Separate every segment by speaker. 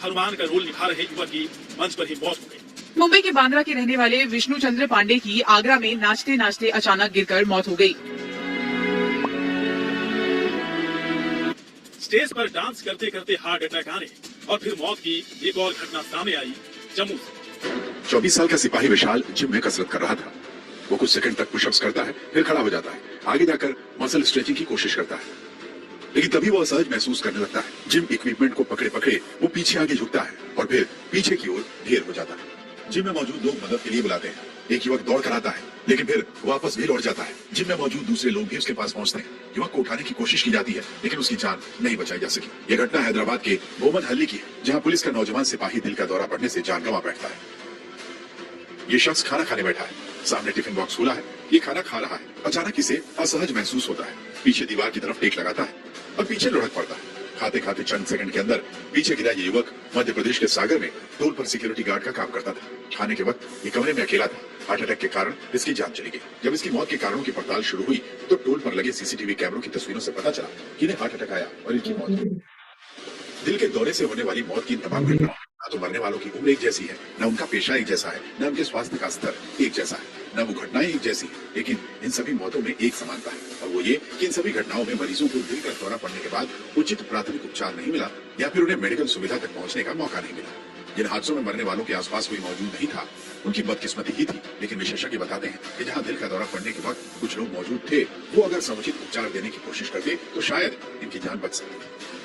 Speaker 1: हनुमान का रोल निभा रहे युवक की मंच पर ही मौत हो गई।
Speaker 2: मुंबई के बांद्रा के रहने वाले विष्णु चंद्र पांडे की आगरा में नाचते नाचते अचानक गिरकर मौत हो गई।
Speaker 1: स्टेज पर डांस करते करते हार्ट अटैक आने और फिर मौत की एक और घटना सामने आई जम्मू से।
Speaker 3: 24 साल का सिपाही विशाल जिम में कसरत कर रहा था। वो कुछ सेकंड तक पुशअप्स करता है, फिर खड़ा हो जाता है, आगे जाकर मसल स्ट्रेचिंग की कोशिश करता है, लेकिन तभी वो असहज महसूस करने लगता है। जिम इक्विपमेंट को पकड़े पकड़े वो पीछे आगे झुकता है और फिर पीछे की ओर ढेर हो जाता है। जिम में मौजूद लोग मदद के लिए बुलाते हैं। एक युवक दौड़ कर आता है, लेकिन फिर वापस भी लौट जाता है। जिम में मौजूद दूसरे लोग भी उसके पास पहुंचते हैं। युवक को उठाने की कोशिश की जाती है, लेकिन उसकी जान नहीं बचाई जा सकी। यह घटना हैदराबाद के मोहम्मद हल्ली की है, जहां पुलिस का नौजवान सिपाही दिल का दौरा पड़ने से जान गंवा बैठता है। ये शख्स खाना खाने बैठा है, सामने टिफिन बॉक्स खुला है, ये खाना खा रहा है। अचानक इसे असहज महसूस होता है, पीछे दीवार की तरफ टेक लगाता है और पीछे लुढ़क पड़ता है। खाते खाते चंद सेकंड के अंदर पीछे गिरा ये युवक मध्य प्रदेश के सागर में टोल पर सिक्योरिटी गार्ड का काम करता था। खाने के वक्त ये कमरे में अकेला था। हार्ट अटैक के कारण इसकी जान चली गई। जब इसकी मौत के कारणों की पड़ताल शुरू हुई तो टोल पर लगे सीसीटीवी कैमरों की तस्वीरों से पता चला कि इन्हें हार्ट अटैक आया और इनकी मौत हुई। दिल के दौरे से होने वाली मौत की तमाम घटनाओं ना तो मरने वालों की उम्र एक जैसी है, न उनका पेशा एक जैसा है, न उनके स्वास्थ्य का स्तर एक जैसा है, न वो घटनाएं एक जैसी है, लेकिन इन सभी मौतों में एक समानता है और वो ये कि इन सभी घटनाओं में मरीजों को दिल का दौरा पड़ने के बाद उचित प्राथमिक उपचार नहीं मिला या फिर उन्हें मेडिकल सुविधा तक पहुंचने का मौका नहीं मिला। जिन हादसों में मरने वालों के आसपास कोई मौजूद नहीं था, उनकी बदकिस्मती ही थी, लेकिन विशेषज्ञ बताते हैं कि जहां दिल का दौरा पड़ने के वक्त कुछ लोग मौजूद थे, वो अगर समुचित उपचार देने की कोशिश करते तो शायद इनकी जान बच सकती।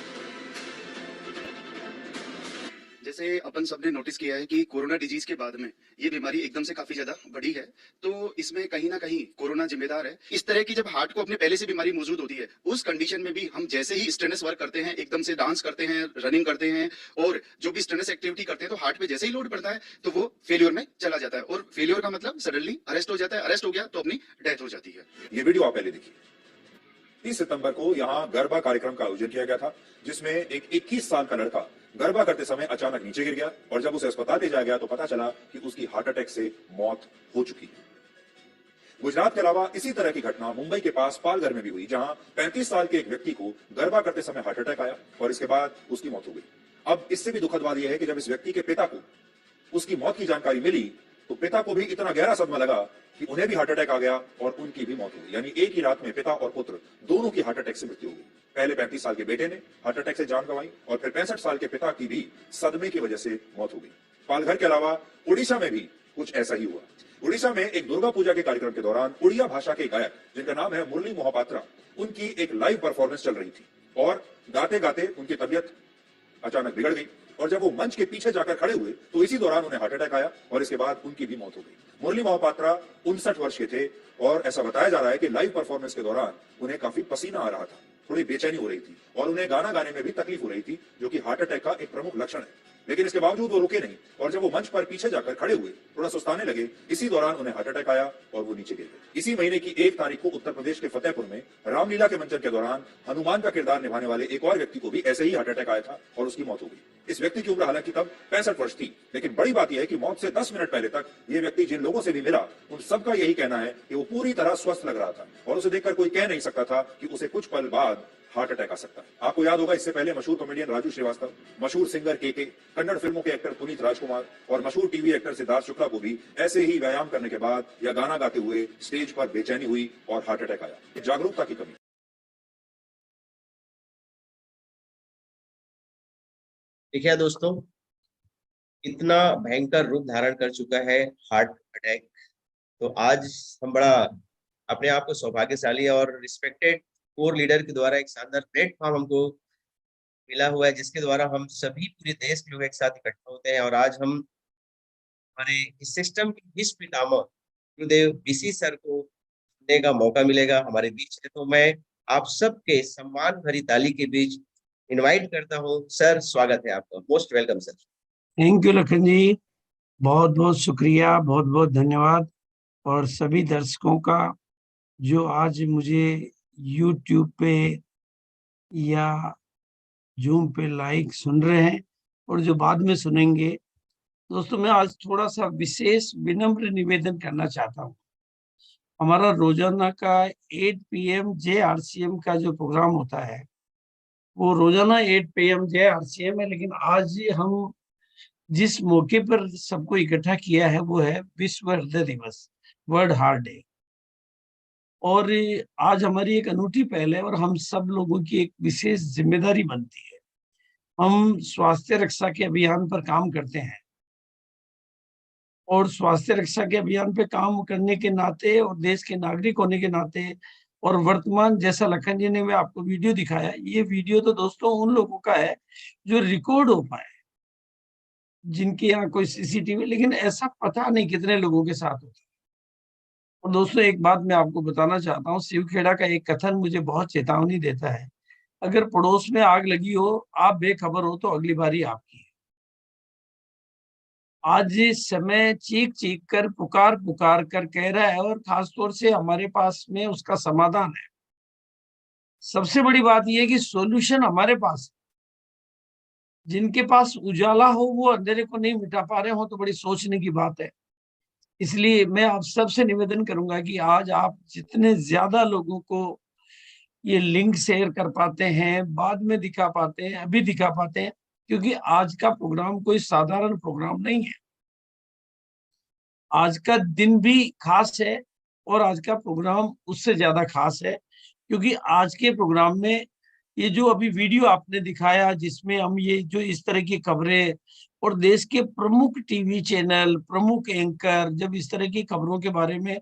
Speaker 4: जैसे अपन सबने नोटिस किया है कि कोरोना डिजीज के बाद में ये बीमारी एकदम से काफी ज्यादा बढ़ी है, तो इसमें कहीं ना कहीं कोरोना जिम्मेदार है। इस तरह की जब हार्ट को अपने पहले से बीमारी मौजूद होती है, उस कंडीशन में भी हम जैसे ही स्ट्रेनस वर्क करते हैं, एकदम से डांस करते हैं, रनिंग करते हैं और जो भी स्ट्रेनस एक्टिविटी करते हैं, तो हार्ट पे जैसे ही लोड पड़ता है तो वो फेल्योर में चला जाता है और फेल्योर का मतलब सडनली अरेस्ट हो जाता है। अरेस्ट हो गया तो अपनी डेथ हो जाती है।
Speaker 5: ये वीडियो आप पहले देखिए। 30 सितंबर को यहाँ गरबा कार्यक्रम का आयोजन किया गया था, जिसमें एक 21 साल का लड़का गरबा करते समय अचानक नीचे गिर गया और जब उसे अस्पताल ले जाया गया तो पता चला कि उसकी हार्ट अटैक से मौत हो चुकी है। गुजरात के अलावा इसी तरह की घटना मुंबई के पास पालघर में भी हुई, जहां 35 साल के एक व्यक्ति को गरबा करते समय हार्ट अटैक आया और इसके बाद उसकी मौत हो गई। अब इससे भी दुखद बात यह है कि जब इस व्यक्ति के पिता को उसकी मौत की जानकारी मिली तो पिता को भी इतना गहरा सदमा लगा कि उन्हें भी हार्ट अटैक आ गया और उनकी भी मौत हो गई। यानी एक ही रात में पिता और पुत्र दोनों की हार्ट अटैक से मृत्यु हो गई। पहले 35 साल के बेटे ने हार्ट अटैक से जान गंवाई और फिर 65 साल के पिता की भी सदमे की वजह से मौत हो गई। पालघर के अलावा उड़ीसा में भी कुछ ऐसा ही हुआ। उड़ीसा में एक दुर्गा पूजा के कार्यक्रम के दौरान उड़िया भाषा के गायक, जिनका नाम है मुरली मोहपात्रा, उनकी एक लाइव परफॉर्मेंस चल रही थी और गाते गाते उनकी तबियत अचानक बिगड़ गई और जब वो मंच के पीछे जाकर खड़े हुए तो इसी दौरान उन्हें हार्ट अटैक आया और इसके बाद उनकी भी मौत हो गई। मुरली मोहपात्रा 59 वर्ष के थे और ऐसा बताया जा रहा है कि लाइव परफॉर्मेंस के दौरान उन्हें काफी पसीना आ रहा था, थोड़ी बेचैनी हो रही थी और उन्हें गाना गाने में भी तकलीफ हो रही थी, जो कि हार्ट अटैक का एक प्रमुख लक्षण है। लेकिन इसके बावजूद वो रुके नहीं और जब वो मंच पर पीछे जाकर खड़े हुए, थोड़ा सुस्ताने लगे, इसी दौरान उन्हें हार्ट अटैक आया और वो नीचे गिर गए। इसी महीने की 1 तारीख को उत्तर प्रदेश के फतेहपुर में रामलीला के मंचन के दौरान हनुमान का किरदार निभाने वाले एक और व्यक्ति को भी ऐसे ही हार्ट अटैक आया था और उसकी मौत हो गई। इस व्यक्ति की उम्र हालांकि तब 65 वर्ष थी, लेकिन बड़ी बात यह है कि मौत से 10 मिनट पहले तक ये व्यक्ति जिन लोगों से भी मिला, उन सबका यही कहना है कि वो पूरी तरह स्वस्थ लग रहा था और उसे देखकर कोई कह नहीं सकता था कि उसे कुछ पल बाद हार्ट अटैक आ सकता है। आपको याद होगा, इससे पहले मशहूर कॉमेडियन राजू श्रीवास्तव, मशहूर सिंगर के, कन्नड़ फिल्मों के एक्टर पुनीत राजकुमार और मशहूर टीवी एक्टर सिद्धार्थ शुक्ला को भी ऐसे ही व्यायाम करने के बाद या गाना गाते हुए स्टेज पर बेचैनी हुई और हार्ट अटैक आया। जागरूकता की कमी।
Speaker 6: देखिए दोस्तों, इतना भयंकर रूप धारण कर चुका है हार्ट अटैक, तो आज हम बड़ा अपने आप को सौभाग्यशाली और रिस्पेक्टेड कोर लीडर के द्वारा एक शानदार प्लेटफॉर्म हमको मिला हुआ है, जिसके द्वारा हम सभी पूरे देश के लोग एक साथ इकट्ठा होते हैं और आज हम हमारे इस सिस्टम के विश्व पितामह गुरुदेव बीसी सर को सुनने का मौका मिलेगा हमारे बीच है। तो मैं आप सबके सम्मान भरी ताली के बीच इनवाइट करता हूँ। सर, स्वागत है आपका, most welcome sir.
Speaker 7: Thank you Lakhan ji, बहुत बहुत शुक्रिया, बहुत बहुत धन्यवाद। और सभी दर्शकों का जो आज मुझे YouTube पे या Zoom पे लाइव सुन रहे हैं और जो बाद में सुनेंगे। दोस्तों, मैं आज थोड़ा सा विशेष विनम्र निवेदन करना चाहता हूँ। हमारा रोजाना का 8 PM JRCM का जो प्रोग्राम होता है, वो रोजाना 8 PM जो है RCM है, लेकिन आज हम जिस मौके पर सबको इकट्ठा किया है वो है विश्व हृदय दिवस, वर्ल्ड हार्ट डे। और आज हमारी एक अनूठी पहल है और हम सब लोगों की एक विशेष जिम्मेदारी बनती है। हम स्वास्थ्य रक्षा के अभियान पर काम करते हैं और स्वास्थ्य रक्षा के अभियान पे काम करने के नाते और देश के नागरिक होने के नाते और वर्तमान, जैसा लखन जी ने मैं आपको वीडियो दिखाया, ये वीडियो तो दोस्तों उन लोगों का है जो रिकॉर्ड हो पाए, जिनके यहाँ कोई CCTV, लेकिन ऐसा पता नहीं कितने लोगों के साथ होता है। और दोस्तों एक बात मैं आपको बताना चाहता हूँ, शिवखेड़ा का एक कथन मुझे बहुत चेतावनी देता है। अगर पड़ोस में आग लगी हो, आप बेखबर हो तो अगली बारी आपकी है। आज इस समय चीख चीख कर पुकार पुकार कर कह रहा है और खासतौर से हमारे पास में उसका समाधान है। सबसे बड़ी बात यह है कि सॉल्यूशन हमारे पास है। जिनके पास उजाला हो वो अंधेरे को नहीं मिटा पा रहे हो तो बड़ी सोचने की बात है। इसलिए मैं आप सबसे निवेदन करूंगा कि आज आप जितने ज्यादा लोगों को ये लिंक शेयर कर पाते हैं, बाद में दिखा पाते हैं, अभी दिखा पाते हैं, क्योंकि आज का प्रोग्राम कोई साधारण प्रोग्राम नहीं है। आज का दिन भी खास है और आज का प्रोग्राम उससे ज्यादा खास है, क्योंकि आज के प्रोग्राम में ये जो अभी वीडियो आपने दिखाया, जिसमें हम ये जो इस तरह की खबरें और देश के प्रमुख टीवी चैनल, प्रमुख एंकर जब इस तरह की खबरों के बारे में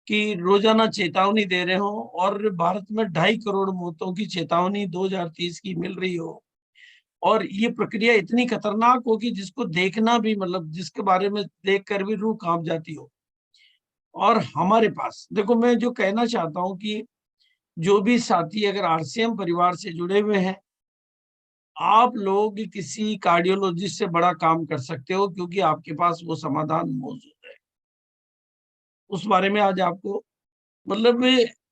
Speaker 7: कि रोजाना चेतावनी दे रहे हो और भारत में 2.5 करोड़ मौतों की चेतावनी 2030 की मिल रही हो, और ये प्रक्रिया इतनी खतरनाक हो कि जिसको देखना भी, मतलब जिसके बारे में देखकर भी रूह कांप जाती हो। और हमारे पास देखो, मैं जो कहना चाहता हूँ कि जो भी साथी अगर RCM परिवार से जुड़े हुए हैं, आप लोग किसी कार्डियोलॉजिस्ट से बड़ा काम कर सकते हो, क्योंकि आपके पास वो समाधान मौजूद है। उस बारे में आज आपको मतलब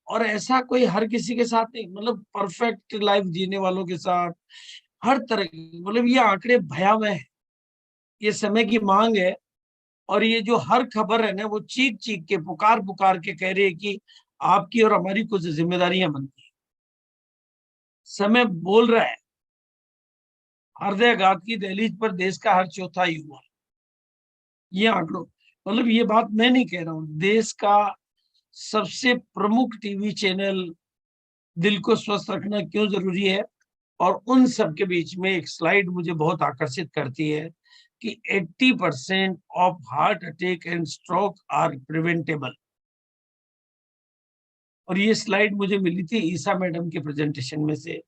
Speaker 7: और ऐसा कोई हर किसी के साथ नहीं, मतलब परफेक्ट लाइफ जीने वालों के साथ हर तरह की, मतलब ये आंकड़े भयावह है, ये समय की मांग है। और ये जो हर खबर है ना, वो चीख चीख के पुकार पुकार के कह रही है कि आपकी और हमारी कुछ जिम्मेदारियां बनती है। समय बोल रहा है, हृदयाघात की दहलीज पर देश का हर चौथा युवा, ये आंकड़ों, मतलब ये बात मैं नहीं कह रहा हूं, देश का सबसे प्रमुख टीवी चैनल दिल को स्वस्थ रखना क्यों जरूरी है। और उन सब के बीच में एक स्लाइड मुझे बहुत आकर्षित करती है कि 80% of heart attack and stroke are preventable. और ये स्लाइड मुझे मिली थी ईसा मैडम के प्रेजेंटेशन में से,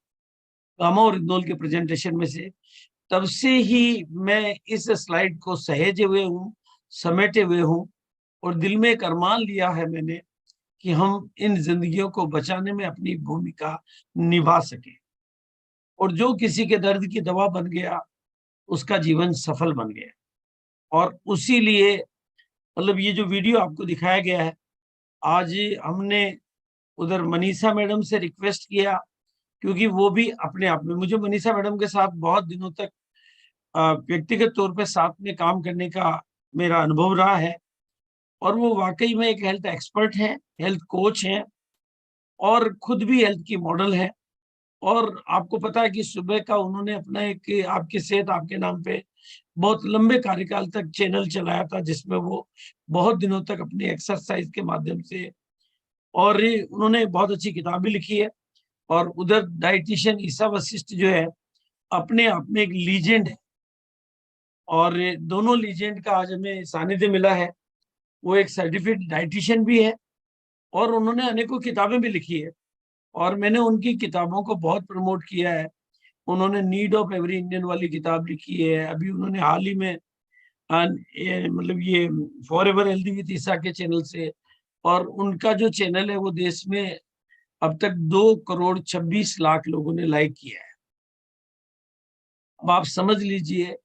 Speaker 7: गामा और इग्नोल के प्रेजेंटेशन में से। तब से ही मैं इस स्लाइड को सहेजे हुए हूँ, समेटे हुए हूँ, और दिल में एक अरमान लिया है मैंने कि हम इन जिंदगियों को बचाने में अपनी भूमिका निभा सके। और जो किसी के दर्द की दवा बन गया, उसका जीवन सफल बन गया। और उसी लिए मतलब ये जो वीडियो आपको दिखाया गया है, आज हमने उधर मनीषा मैडम से रिक्वेस्ट किया, क्योंकि वो भी अपने आप में, मुझे मनीषा मैडम के साथ बहुत दिनों तक व्यक्तिगत तौर पे साथ में काम करने का मेरा अनुभव रहा है। और वो वाकई में एक हेल्थ एक्सपर्ट हैं, हेल्थ कोच हैं, और खुद भी हेल्थ की मॉडल है। और आपको पता है कि सुबह का उन्होंने अपना एक आपकी सेहत आपके नाम पे बहुत लंबे कार्यकाल तक चैनल चलाया था, जिसमें वो बहुत दिनों तक अपनी एक्सरसाइज के माध्यम से, और उन्होंने बहुत अच्छी किताब भी लिखी है। और उधर डाइटिशियन ईसा वशिष्ठ जो है, अपने आप में एक लीजेंड है, और दोनों लीजेंड का आज हमें सानिध्य मिला है। वो एक सर्टिफिकेट डाइटिशियन भी है और उन्होंने अनेकों किताबें भी लिखी है, और मैंने उनकी किताबों को बहुत प्रमोट किया है। उन्होंने नीड ऑफ एवरी इंडियन वाली किताब लिखी है। अभी उन्होंने हाल ही में मतलब ये फॉर एवर हेल्दी विद ईसा के चैनल से, और उनका जो चैनल है वो देश में अब तक 2,26,00,000 लोगों ने लाइक किया है। अब आप समझ लीजिए,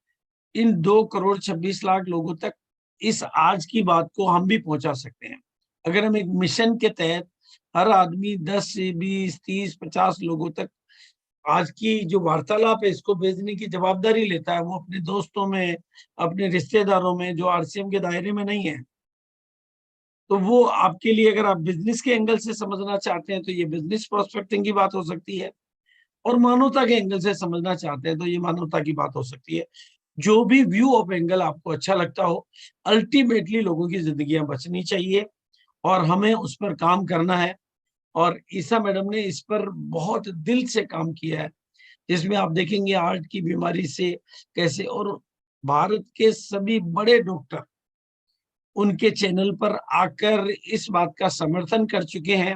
Speaker 7: इन 2,26,00,000 लोगों तक इस आज की बात को हम भी पहुंचा सकते हैं, अगर हम एक मिशन के तहत हर आदमी 10 से 20, 30, 50 लोगों तक आज की जो वार्तालाप है इसको भेजने की जवाबदारी लेता है, वो अपने दोस्तों में, अपने रिश्तेदारों में जो RCM के दायरे में नहीं है। तो वो आपके लिए, अगर आप बिजनेस के एंगल से समझना चाहते हैं, तो ये बिजनेस प्रोस्पेक्टिंग की बात हो सकती है। और मानवता के एंगल से समझना चाहते हैं तो ये मानवता की बात हो सकती है। जो भी व्यू ऑफ एंगल आपको अच्छा लगता हो, अल्टीमेटली लोगों की जिंदगियां बचनी चाहिए और हमें उस पर काम करना है। और ईसा मैडम ने इस पर बहुत दिल से काम किया है, जिसमें आप देखेंगे हार्ट की बीमारी से कैसे, और भारत के सभी बड़े डॉक्टर उनके चैनल पर आकर इस बात का समर्थन कर चुके हैं।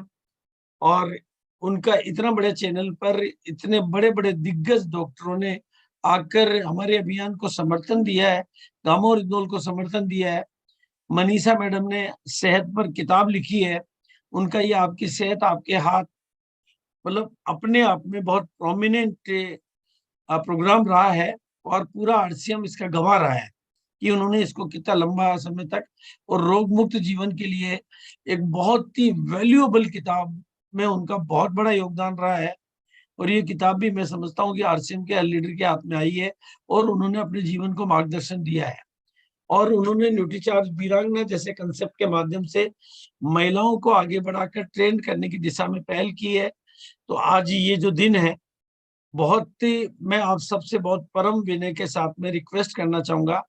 Speaker 7: और उनका इतना बड़े चैनल पर इतने बड़े बड़े दिग्गज डॉक्टरों ने आकर हमारे अभियान को समर्थन दिया है, गामो रिदोल को समर्थन दिया है। मनीषा मैडम ने सेहत पर किताब लिखी है, उनका ये आपकी सेहत आपके हाथ, मतलब अपने आप में बहुत प्रोमिनेंट प्रोग्राम रहा है और पूरा आरसीएम इसका गवाह रहा है कि उन्होंने इसको कितना लंबा समय तक और रोग मुक्त जीवन के लिए एक बहुत ही वैल्यूएबल किताब में उनका बहुत बड़ा योगदान रहा है। और ये किताब भी मैं समझता हूँ कि आरसीएम के लीडर के हाथ में आई है और उन्होंने अपने जीवन को मार्गदर्शन दिया है। और उन्होंने न्यूट्रीचार्ज वीरांगना जैसे कंसेप्ट के माध्यम से महिलाओं को आगे बढ़ाकर ट्रेन करने की दिशा में पहल की है। तो आज ये जो दिन है, बहुत ही मैं आप सबसे बहुत परम विनय के साथ में रिक्वेस्ट करना चाहूंगा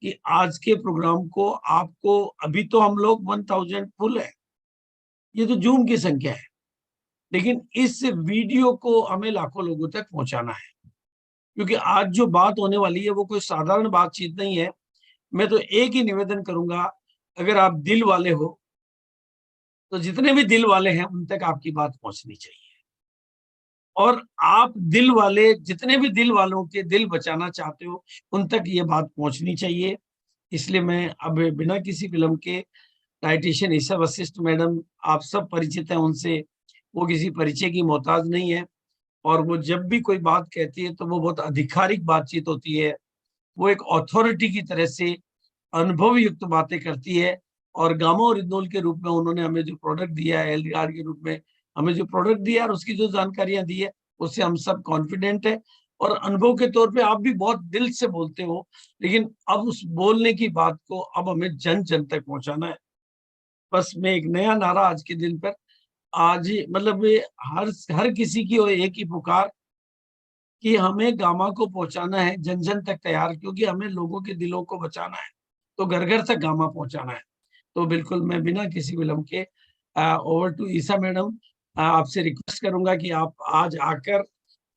Speaker 7: कि आज के प्रोग्राम को आपको, अभी तो हम लोग 1000 फुल है, ये तो जूम की संख्या है, लेकिन इस वीडियो को हमें लाखों लोगों तक पहुंचाना है, क्योंकि आज जो बात होने वाली है वो कोई साधारण बातचीत नहीं है। मैं तो एक ही निवेदन करूंगा, अगर आप दिल वाले हो तो जितने भी दिल वाले हैं उन तक आपकी बात पहुंचनी चाहिए, और आप दिल वाले, जितने भी दिल वालों के दिल बचाना चाहते हो उन तक ये बात पहुंचनी चाहिए। इसलिए मैं अब बिना किसी फिल्म के डाइटिशियन ईसा वशिष्ठ मैडम, आप सब परिचित हैं उनसे, वो किसी परिचय की मोहताज नहीं है, और वो जब भी कोई बात कहती है तो वो बहुत आधिकारिक बातचीत होती है, वो एक अथॉरिटी की तरह से अनुभव युक्त बातें करती है। और गामा और रिदोल के रूप में उन्होंने हमें जो प्रोडक्ट दिया है, एलडीआर के रूप में हमें जो प्रोडक्ट दिया है और उसकी जो जानकारियां दी है, उससे हम सब कॉन्फिडेंट है। और अनुभव के तौर पे आप भी बहुत दिल से बोलते हो, लेकिन अब उस बोलने की बात को अब हमें जन जन तक पहुंचाना है। बस मैं एक नया नारा आज के दिन पर, आज मतलब ये हर किसी की एक ही पुकार कि हमें गामा को पहुंचाना है जन जन तक तैयार, क्योंकि हमें लोगों के दिलों को बचाना है, तो घर घर तक गामा पहुंचाना है। तो बिल्कुल मैं बिना किसी विलंब के ओवर टू ईसा मैडम, आपसे रिक्वेस्ट करूंगा कि आप आज आकर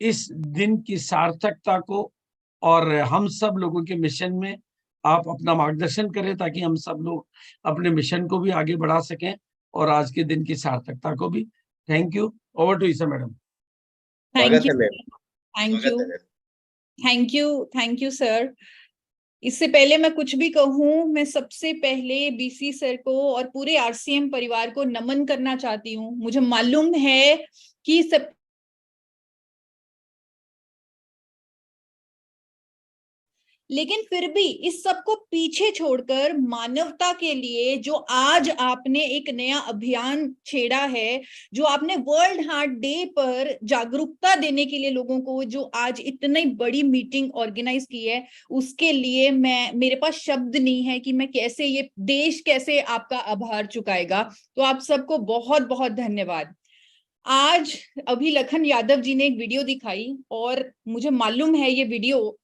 Speaker 7: इस दिन की सार्थकता को और हम सब लोगों के मिशन में आप अपना मार्गदर्शन करें, ताकि हम सब लोग अपने मिशन को भी आगे बढ़ा सकें और आज के दिन की सार्थकता को भी। Thank you. Over to Isa madam.
Speaker 6: स्वागत
Speaker 8: थैंक
Speaker 6: है
Speaker 8: यू,
Speaker 6: मैम।
Speaker 8: थैंक
Speaker 6: स्वागत
Speaker 8: यू,
Speaker 6: है मैम।
Speaker 8: Thank you sir. इससे पहले मैं कुछ भी कहूं, मैं सबसे पहले बीसी सर को और पूरे आरसीएम परिवार को नमन करना चाहती हूं। मुझे मालूम है कि सब, लेकिन फिर भी इस सब को पीछे छोड़कर मानवता के लिए जो आज आपने एक नया अभियान छेड़ा है, जो आपने वर्ल्ड हार्ट डे पर जागरूकता देने के लिए लोगों को जो आज इतनी बड़ी मीटिंग ऑर्गेनाइज की है, उसके लिए मेरे पास शब्द नहीं है कि मैं कैसे, ये देश कैसे आपका आभार चुकाएगा। तो आप सबको बहुत बहुत धन्यवाद। आज अभी लखन यादव जी ने एक वीडियो दिखाई और मुझे मालूम है ये वीडियो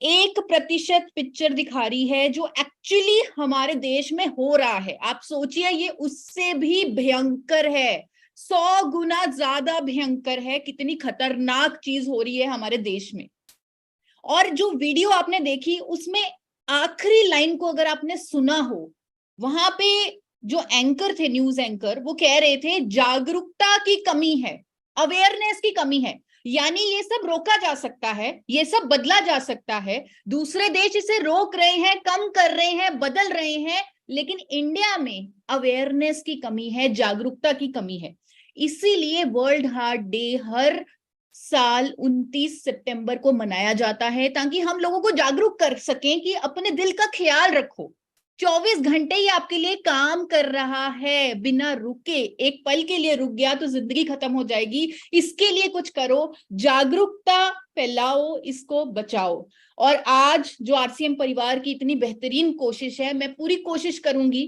Speaker 8: 1% पिक्चर दिखा रही है जो एक्चुअली हमारे देश में हो रहा है। आप सोचिए, ये उससे भी भयंकर है, 100 गुना ज्यादा भयंकर है, कितनी खतरनाक चीज हो रही है हमारे देश में। और जो वीडियो आपने देखी उसमें आखिरी लाइन को अगर आपने सुना हो, वहां पे जो एंकर थे, न्यूज एंकर, वो कह रहे थे जागरूकता की कमी है, अवेयरनेस की कमी है, यानी ये सब रोका जा सकता है, ये सब बदला जा सकता है। दूसरे देश इसे रोक रहे हैं, कम कर रहे हैं, बदल रहे हैं, लेकिन इंडिया में अवेयरनेस की कमी है, जागरूकता की कमी है। इसीलिए वर्ल्ड हार्ट डे हर साल 29 सितंबर को मनाया जाता है, ताकि हम लोगों को जागरूक कर सकें कि अपने दिल का ख्याल रखो। 24 घंटे ही आपके लिए काम कर रहा है बिना रुके। एक पल के लिए रुक गया तो जिंदगी खत्म हो जाएगी। इसके लिए कुछ करो, जागरूकता फैलाओ, इसको बचाओ। और आज जो आरसीएम परिवार की इतनी बेहतरीन कोशिश है, मैं पूरी कोशिश करूंगी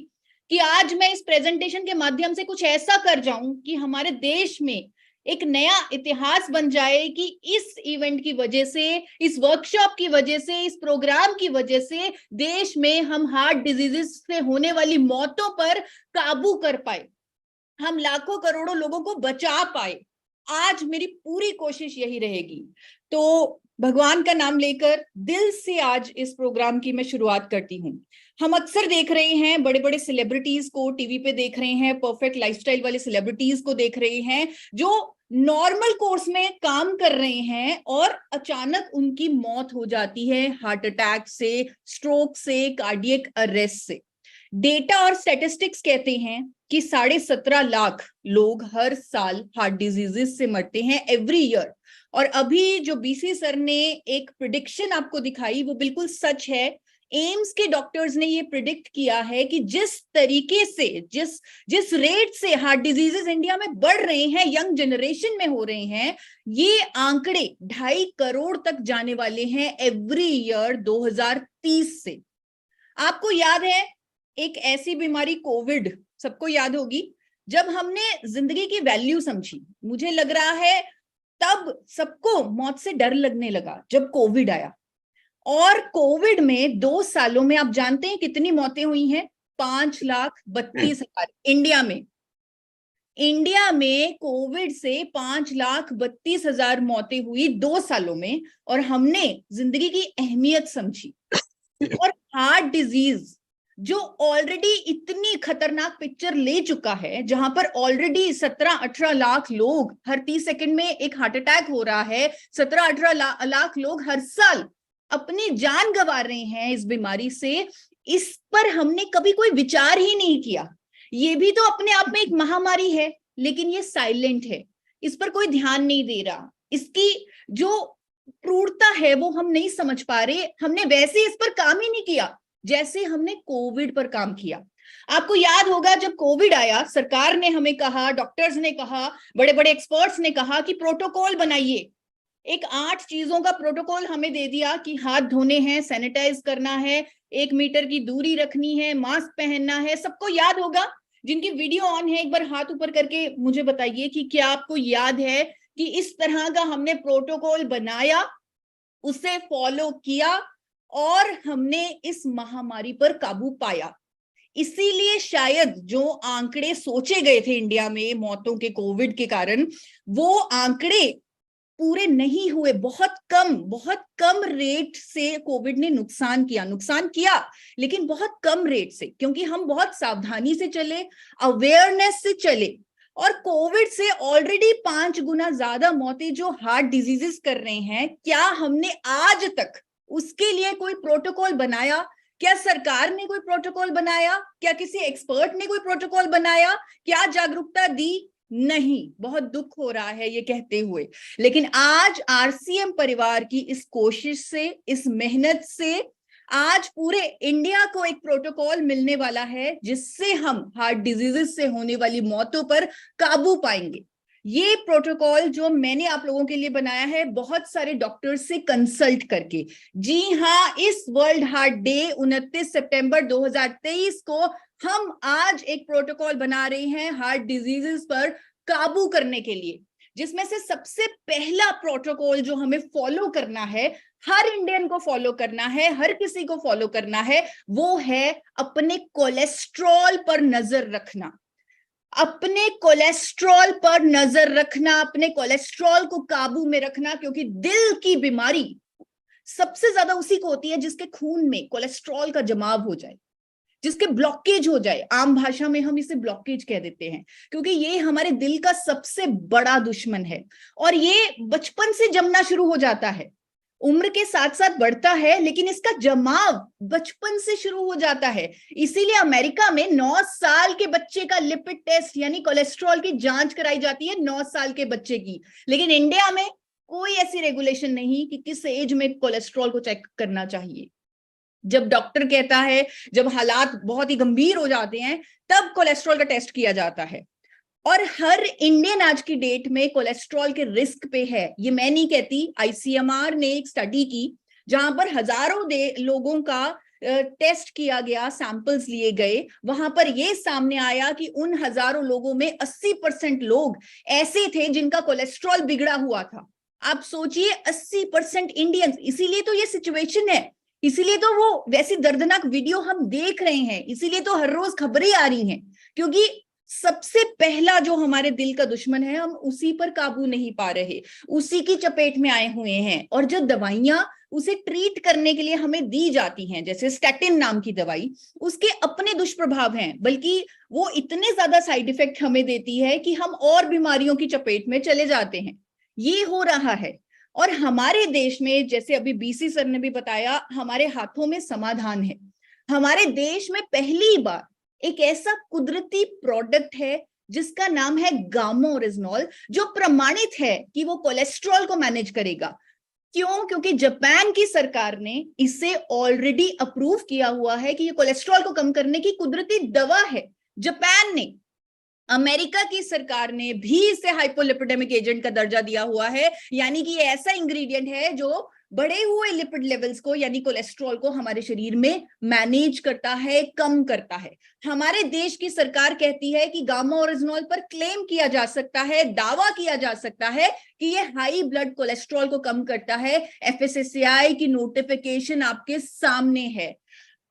Speaker 8: कि आज मैं इस प्रेजेंटेशन के माध्यम से कुछ ऐसा कर जाऊं कि हमारे देश में एक नया इतिहास बन जाए कि इस इवेंट की वजह से, इस वर्कशॉप की वजह से, इस प्रोग्राम की वजह से देश में हम हार्ट डिजीजेस से होने वाली मौतों पर काबू कर पाए, हम लाखों करोड़ों लोगों को बचा पाए। आज मेरी पूरी कोशिश यही रहेगी। तो भगवान का नाम लेकर दिल से आज इस प्रोग्राम की मैं शुरुआत करती हूँ। हम अक्सर देख रहे हैं बड़े बड़े सेलिब्रिटीज को टीवी पे, देख रहे हैं परफेक्ट लाइफस्टाइल वाले सेलिब्रिटीज को देख रहे हैं जो नॉर्मल कोर्स में काम कर रहे हैं और अचानक उनकी मौत हो जाती है हार्ट अटैक से, स्ट्रोक से, कार्डियक अरेस्ट से। डेटा और स्टैटिस्टिक्स कहते हैं कि 17.5 लाख लोग हर साल हार्ट डिजीजेस से मरते हैं एवरी ईयर। और अभी जो बीसी सर ने एक प्रिडिक्शन आपको दिखाई वो बिल्कुल सच है। एम्स के डॉक्टर्स ने ये प्रिडिक्ट किया है कि जिस तरीके से, जिस रेट से हार्ट डिजीजेस इंडिया में बढ़ रहे हैं, यंग जनरेशन में हो रहे हैं, ये आंकड़े 2.5 करोड़ तक जाने वाले हैं एवरी ईयर 2030 से। आपको याद है एक ऐसी बीमारी कोविड, सबको याद होगी, जब हमने जिंदगी की वैल्यू समझी, मुझे लग रहा है तब सबको मौत से डर लगने लगा जब कोविड आया। और कोविड में 2 सालों में आप जानते हैं कितनी मौतें हुई हैं? 5,32,000 इंडिया में। इंडिया में कोविड से 5,32,000 मौतें हुई 2 सालों में, और हमने जिंदगी की अहमियत समझी। और हार्ट डिजीज जो ऑलरेडी इतनी खतरनाक पिक्चर ले चुका है, जहां पर ऑलरेडी 17-18 लाख लोग हर 30 सेकंड में एक हार्ट अटैक हो रहा है, 17-18 लाख लोग हर साल अपनी जान गंवा रहे हैं इस बीमारी से, इस पर हमने कभी कोई विचार ही नहीं किया। ये भी तो अपने आप में एक महामारी है, लेकिन ये साइलेंट है, इस पर कोई ध्यान नहीं दे रहा, इसकी जो क्रूरता है वो हम नहीं समझ पा रहे। हमने वैसे इस पर काम ही नहीं किया जैसे हमने कोविड पर काम किया। आपको याद होगा जब कोविड आया, सरकार ने हमें कहा, डॉक्टर्स ने कहा, बड़े बड़े एक्सपर्ट्स ने कहा कि प्रोटोकॉल बनाइए। एक 8 चीजों का प्रोटोकॉल हमें दे दिया कि हाथ धोने हैं, सैनिटाइज करना है, 1 मीटर की दूरी रखनी है, मास्क पहनना है। सबको याद होगा? जिनकी वीडियो ऑन है एक बार हाथ ऊपर करके मुझे बताइए कि क्या आपको याद है कि इस तरह का हमने प्रोटोकॉल बनाया, उसे फॉलो किया और हमने इस महामारी पर काबू पाया। इसीलिए शायद जो आंकड़े सोचे गए थे इंडिया में मौतों के कोविड के कारण, वो आंकड़े पूरे नहीं हुए। बहुत कम रेट से कोविड ने नुकसान किया, लेकिन बहुत कम रेट से, क्योंकि हम बहुत सावधानी से चले, अवेयरनेस से चले। और कोविड से ऑलरेडी 5 गुना ज्यादा मौतें जो हार्ट डिजीजेस कर रहे हैं, क्या हमने आज तक उसके लिए कोई प्रोटोकॉल बनाया? क्या सरकार ने कोई प्रोटोकॉल बनाया? क्या किसी एक्सपर्ट ने कोई प्रोटोकॉल बनाया? क्या जागरूकता दी? नहीं। बहुत दुख हो रहा है ये कहते हुए, लेकिन आज आरसीएम परिवार की इस कोशिश से, इस मेहनत से आज पूरे इंडिया को एक प्रोटोकॉल मिलने वाला है जिससे हम हार्ट डिजीजेस से होने वाली मौतों पर काबू पाएंगे। ये प्रोटोकॉल जो मैंने आप लोगों के लिए बनाया है बहुत सारे डॉक्टर्स से कंसल्ट करके। जी हाँ, इस वर्ल्ड हार्ट डे 29 सितंबर 2023 को हम आज एक प्रोटोकॉल बना रहे हैं हार्ट डिजीजेस पर काबू करने के लिए, जिसमें से सबसे पहला प्रोटोकॉल जो हमें फॉलो करना है, हर इंडियन को फॉलो करना है, हर किसी को फॉलो करना है, वो है अपने कोलेस्ट्रॉल पर नजर रखना। अपने कोलेस्ट्रॉल पर नजर रखना, अपने कोलेस्ट्रॉल को काबू में रखना, क्योंकि दिल की बीमारी सबसे ज्यादा उसी को होती है जिसके खून में कोलेस्ट्रॉल का जमाव हो जाए, जिसके ब्लॉकेज हो जाए। आम भाषा में हम इसे ब्लॉकेज कह देते हैं, क्योंकि ये हमारे दिल का सबसे बड़ा दुश्मन है और ये बचपन से जमना शुरू हो जाता है, उम्र के साथ साथ बढ़ता है, लेकिन इसका जमाव बचपन से शुरू हो जाता है। इसीलिए अमेरिका में 9 साल के बच्चे का लिपिड टेस्ट यानी कोलेस्ट्रॉल की जांच कराई जाती है, 9 साल के बच्चे की। लेकिन इंडिया में कोई ऐसी रेगुलेशन नहीं कि किस एज में कोलेस्ट्रॉल को चेक करना चाहिए। जब डॉक्टर कहता है, जब हालात बहुत ही गंभीर हो जाते हैं, तब कोलेस्ट्रॉल का टेस्ट किया जाता है। और हर इंडियन आज की डेट में कोलेस्ट्रॉल के रिस्क पे है। ये मैं नहीं कहती, आईसीएमआर ने एक स्टडी की जहां पर हजारों लोगों का टेस्ट किया गया, सैंपल्स लिए गए, वहां पर ये सामने आया कि उन हजारों लोगों में 80% लोग ऐसे थे जिनका कोलेस्ट्रॉल बिगड़ा हुआ था। आप सोचिए 80% इंडियंस, इसीलिए तो ये सिचुएशन है, इसीलिए तो वो वैसी दर्दनाक वीडियो हम देख रहे हैं, इसीलिए तो हर रोज खबरें आ रही हैं, क्योंकि सबसे पहला जो हमारे दिल का दुश्मन है, हम उसी पर काबू नहीं पा रहे, उसी की चपेट में आए हुए हैं। और जो दवाइयां उसे ट्रीट करने के लिए हमें दी जाती हैं, जैसे स्टैटिन नाम की दवाई, उसके अपने दुष्प्रभाव हैं, बल्कि वो इतने ज्यादा साइड इफेक्ट हमें देती है कि हम और बीमारियों की चपेट में चले जाते हैं। ये हो रहा है। और हमारे देश में, जैसे अभी बीसी सर ने भी बताया, हमारे हाथों में समाधान है। हमारे देश में पहली बार एक ऐसा कुदरती प्रोडक्ट है जिसका नाम है गामा ओरिजिनॉल, जो प्रमाणित है कि वो कोलेस्ट्रॉल को मैनेज करेगा। क्यों? क्योंकि जापान की सरकार ने इसे ऑलरेडी अप्रूव किया हुआ है कि ये कोलेस्ट्रॉल को कम करने की कुदरती दवा है। जापान ने, अमेरिका की सरकार ने भी इसे हाइपोलिपिडेमिक एजेंट का दर्जा दिया हुआ है, यानी कि ये ऐसा इंग्रेडिएंट है जो बढ़े हुए लिपिड लेवल्स को, यानी कोलेस्ट्रॉल को, हमारे शरीर में मैनेज करता है, कम करता है। हमारे देश की सरकार कहती है कि गामा ओरिजिनॉल पर क्लेम किया जा सकता है, दावा किया जा सकता है कि ये हाई ब्लड कोलेस्ट्रॉल को कम करता है। एफएसएसएआई की नोटिफिकेशन आपके सामने है।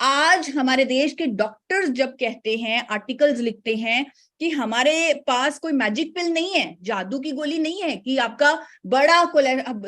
Speaker 8: आज हमारे देश के डॉक्टर्स जब कहते हैं, आर्टिकल्स लिखते हैं कि हमारे पास कोई मैजिक पिल नहीं है, जादू की गोली नहीं है कि आपका बड़ा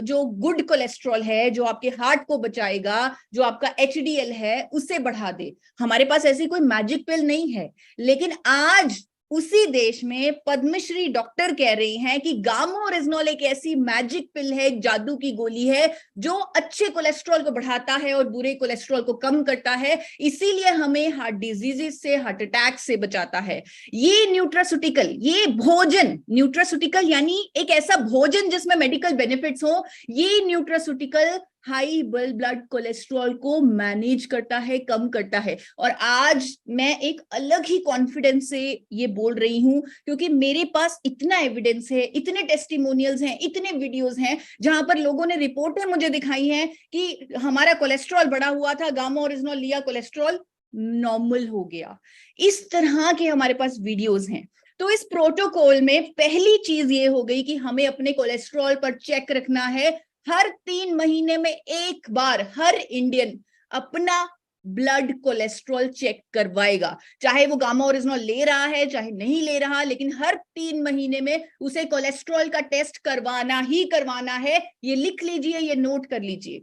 Speaker 8: जो गुड कोलेस्ट्रॉल है, जो आपके हार्ट को बचाएगा, जो आपका एचडीएल है उसे बढ़ा दे, हमारे पास ऐसी कोई मैजिक पिल नहीं है। लेकिन आज उसी देश में पद्मश्री डॉक्टर कह रही हैं कि गामा ओरिजिनॉल एक ऐसी मैजिक पिल है, एक जादू की गोली है, जो अच्छे कोलेस्ट्रॉल को बढ़ाता है और बुरे कोलेस्ट्रॉल को कम करता है, इसीलिए हमें हार्ट डिजीजेस से, हार्ट अटैक से बचाता है। ये न्यूट्रास्यूटिकल, ये भोजन, न्यूट्रास्यूटिकल यानी एक ऐसा भोजन जिसमें मेडिकल बेनिफिट्स हो, ये न्यूट्रास्यूटिकल हाई ब्लड कोलेस्ट्रॉल को मैनेज करता है, कम करता है। और आज मैं एक अलग ही कॉन्फिडेंस से ये बोल रही हूं, क्योंकि मेरे पास इतना एविडेंस है, इतने टेस्टिमोनियल्स हैं, इतने वीडियोस हैं जहां पर लोगों ने रिपोर्टें मुझे दिखाई हैं कि हमारा कोलेस्ट्रॉल बढ़ा हुआ था, गामा ओरिजिनॉल लिया, कोलेस्ट्रॉल नॉर्मल हो गया। इस तरह के हमारे पास वीडियोस हैं। तो इस प्रोटोकॉल में पहली चीज ये हो गई कि हमें अपने कोलेस्ट्रॉल पर चेक रखना है। हर 3 महीने में एक बार हर इंडियन अपना ब्लड कोलेस्ट्रॉल चेक करवाएगा, चाहे वो गामा ओरिजिनॉल ले रहा है चाहे नहीं ले रहा, लेकिन हर 3 महीने में उसे कोलेस्ट्रॉल का टेस्ट करवाना ही करवाना है। ये लिख लीजिए, ये नोट कर लीजिए।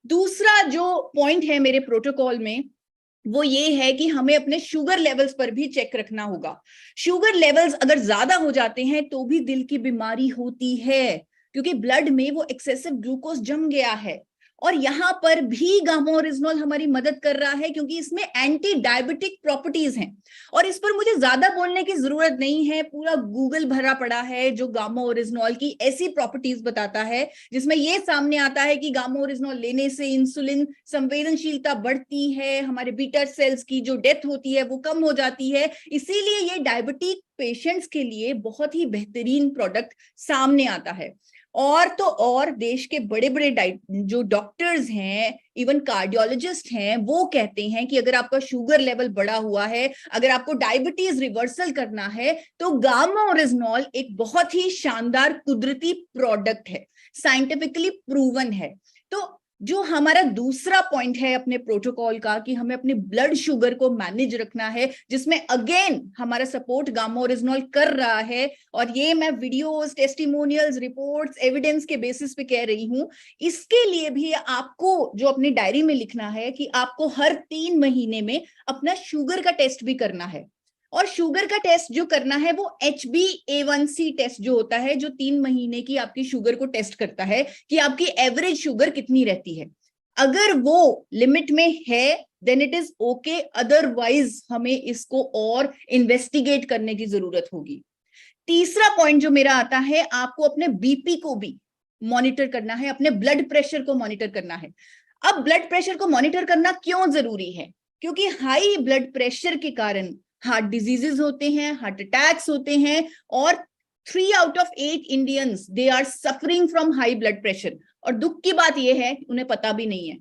Speaker 8: दूसरा जो पॉइंट है मेरे प्रोटोकॉल में, वो ये है कि हमें अपने शुगर लेवल्स पर भी चेक रखना होगा। शुगर लेवल्स अगर ज्यादा हो जाते हैं तो भी दिल की बीमारी होती है, क्योंकि ब्लड में वो एक्सेसिव ग्लूकोज जम गया है। और यहां पर भी गामा ओरिजिनॉल हमारी मदद कर रहा है, क्योंकि इसमें एंटी डायबिटिक प्रॉपर्टीज हैं। और इस पर मुझे ज्यादा बोलने की जरूरत नहीं है, पूरा गूगल भरा पड़ा है जो गामा ओरिजिनॉल की ऐसी प्रॉपर्टीज बताता है, जिसमें ये सामने आता है कि गामा ओरिजिनॉल लेने से इंसुलिन संवेदनशीलता बढ़ती है, हमारे बीटा सेल्स की जो डेथ होती है वो कम हो जाती है। इसीलिए ये डायबिटिक पेशेंट्स के लिए बहुत ही बेहतरीन प्रोडक्ट सामने आता है। और तो और देश के बड़े बड़े जो डॉक्टर्स हैं, इवन कार्डियोलॉजिस्ट हैं, वो कहते हैं कि अगर आपका शुगर लेवल बढ़ा हुआ है, अगर आपको डायबिटीज रिवर्सल करना है, तो गामा ओरिजिनॉल एक बहुत ही शानदार कुदरती प्रोडक्ट है, साइंटिफिकली प्रूवन है। तो जो हमारा दूसरा पॉइंट है अपने प्रोटोकॉल का, कि हमें अपने ब्लड शुगर को मैनेज रखना है, जिसमें अगेन हमारा सपोर्ट गामा ओरिजिनॉल कर रहा है। और ये मैं वीडियोस, टेस्टिमोनियल्स, रिपोर्ट्स, एविडेंस के बेसिस पे कह रही हूं। इसके लिए भी आपको जो अपनी डायरी में लिखना है कि आपको हर 3 महीने में अपना शुगर का टेस्ट भी करना है। और शुगर का टेस्ट जो करना है वो HbA1c टेस्ट जो होता है, जो 3 महीने की आपकी शुगर को टेस्ट करता है कि आपकी एवरेज शुगर कितनी रहती है। अगर वो लिमिट में है then it is okay, otherwise हमें इसको और इन्वेस्टिगेट करने की जरूरत होगी। तीसरा पॉइंट जो मेरा आता है, आपको अपने बीपी को भी मॉनिटर करना है, अपने ब्लड प्रेशर को मॉनिटर करना है। अब ब्लड प्रेशर को मॉनिटर करना क्यों जरूरी है? क्योंकि हाई ब्लड प्रेशर के कारण हार्ट डिजीजेस होते हैं, हार्ट अटैक्स होते हैं, और 3 out of 8 Indians they are suffering from high blood pressure. और दुख की बात यह है उन्हें पता भी नहीं है।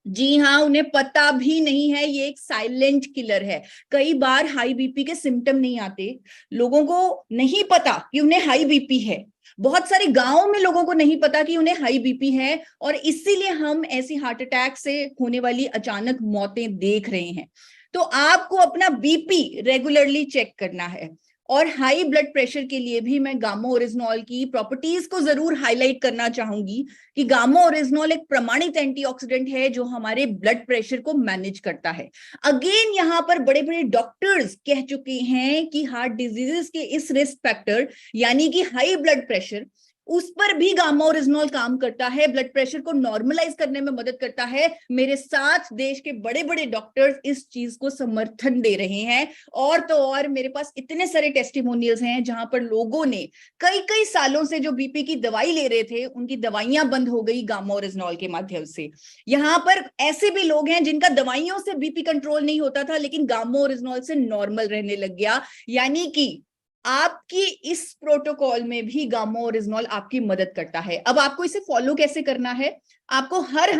Speaker 8: जी हाँ, उन्हें पता भी नहीं है, ये एक साइलेंट किलर है। कई बार हाई बीपी के सिम्टम नहीं आते, लोगों को नहीं पता कि उन्हें हाई बीपी है। बहुत सारे गांवों में लोगों को नहीं पता कि उन्हें हाई बीपी है, और इसीलिए हम ऐसी हार्ट अटैक से होने वाली अचानक मौतें देख रहे हैं। तो आपको अपना बीपी रेगुलरली चेक करना है। और हाई ब्लड प्रेशर के लिए भी मैं गामा ओरिजिनॉल की प्रॉपर्टीज को जरूर हाईलाइट करना चाहूंगी कि गामा ओरिजिनॉल एक प्रमाणित एंटीऑक्सीडेंट है जो हमारे ब्लड प्रेशर को मैनेज करता है। अगेन यहाँ पर बड़े बड़े डॉक्टर्स कह चुके हैं कि हार्ट डिजीजेस के इस रिस्क फैक्टर यानी कि हाई ब्लड प्रेशर, उस पर भी गामा ओरिजिनॉल काम करता है, ब्लड प्रेशर को नॉर्मलाइज करने में मदद करता है। मेरे साथ देश के बड़े बड़े डॉक्टर्स इस चीज को समर्थन दे रहे हैं। और तो और मेरे पास इतने सारे टेस्टिमोनियल्स हैं जहां पर लोगों ने कई कई सालों से जो बीपी की दवाई ले रहे थे, उनकी दवाइयां बंद हो गई गामा ओरिजिनॉल के माध्यम से। यहाँ पर ऐसे भी लोग हैं जिनका दवाइयों से बीपी कंट्रोल नहीं होता था, लेकिन गामा ओरिजिनॉल से नॉर्मल रहने लग गया। यानी कि आपकी इस प्रोटोकॉल में भी गामा ओरिजिनॉल आपकी मदद करता है। अब आपको इसे फॉलो कैसे करना है? आपको हर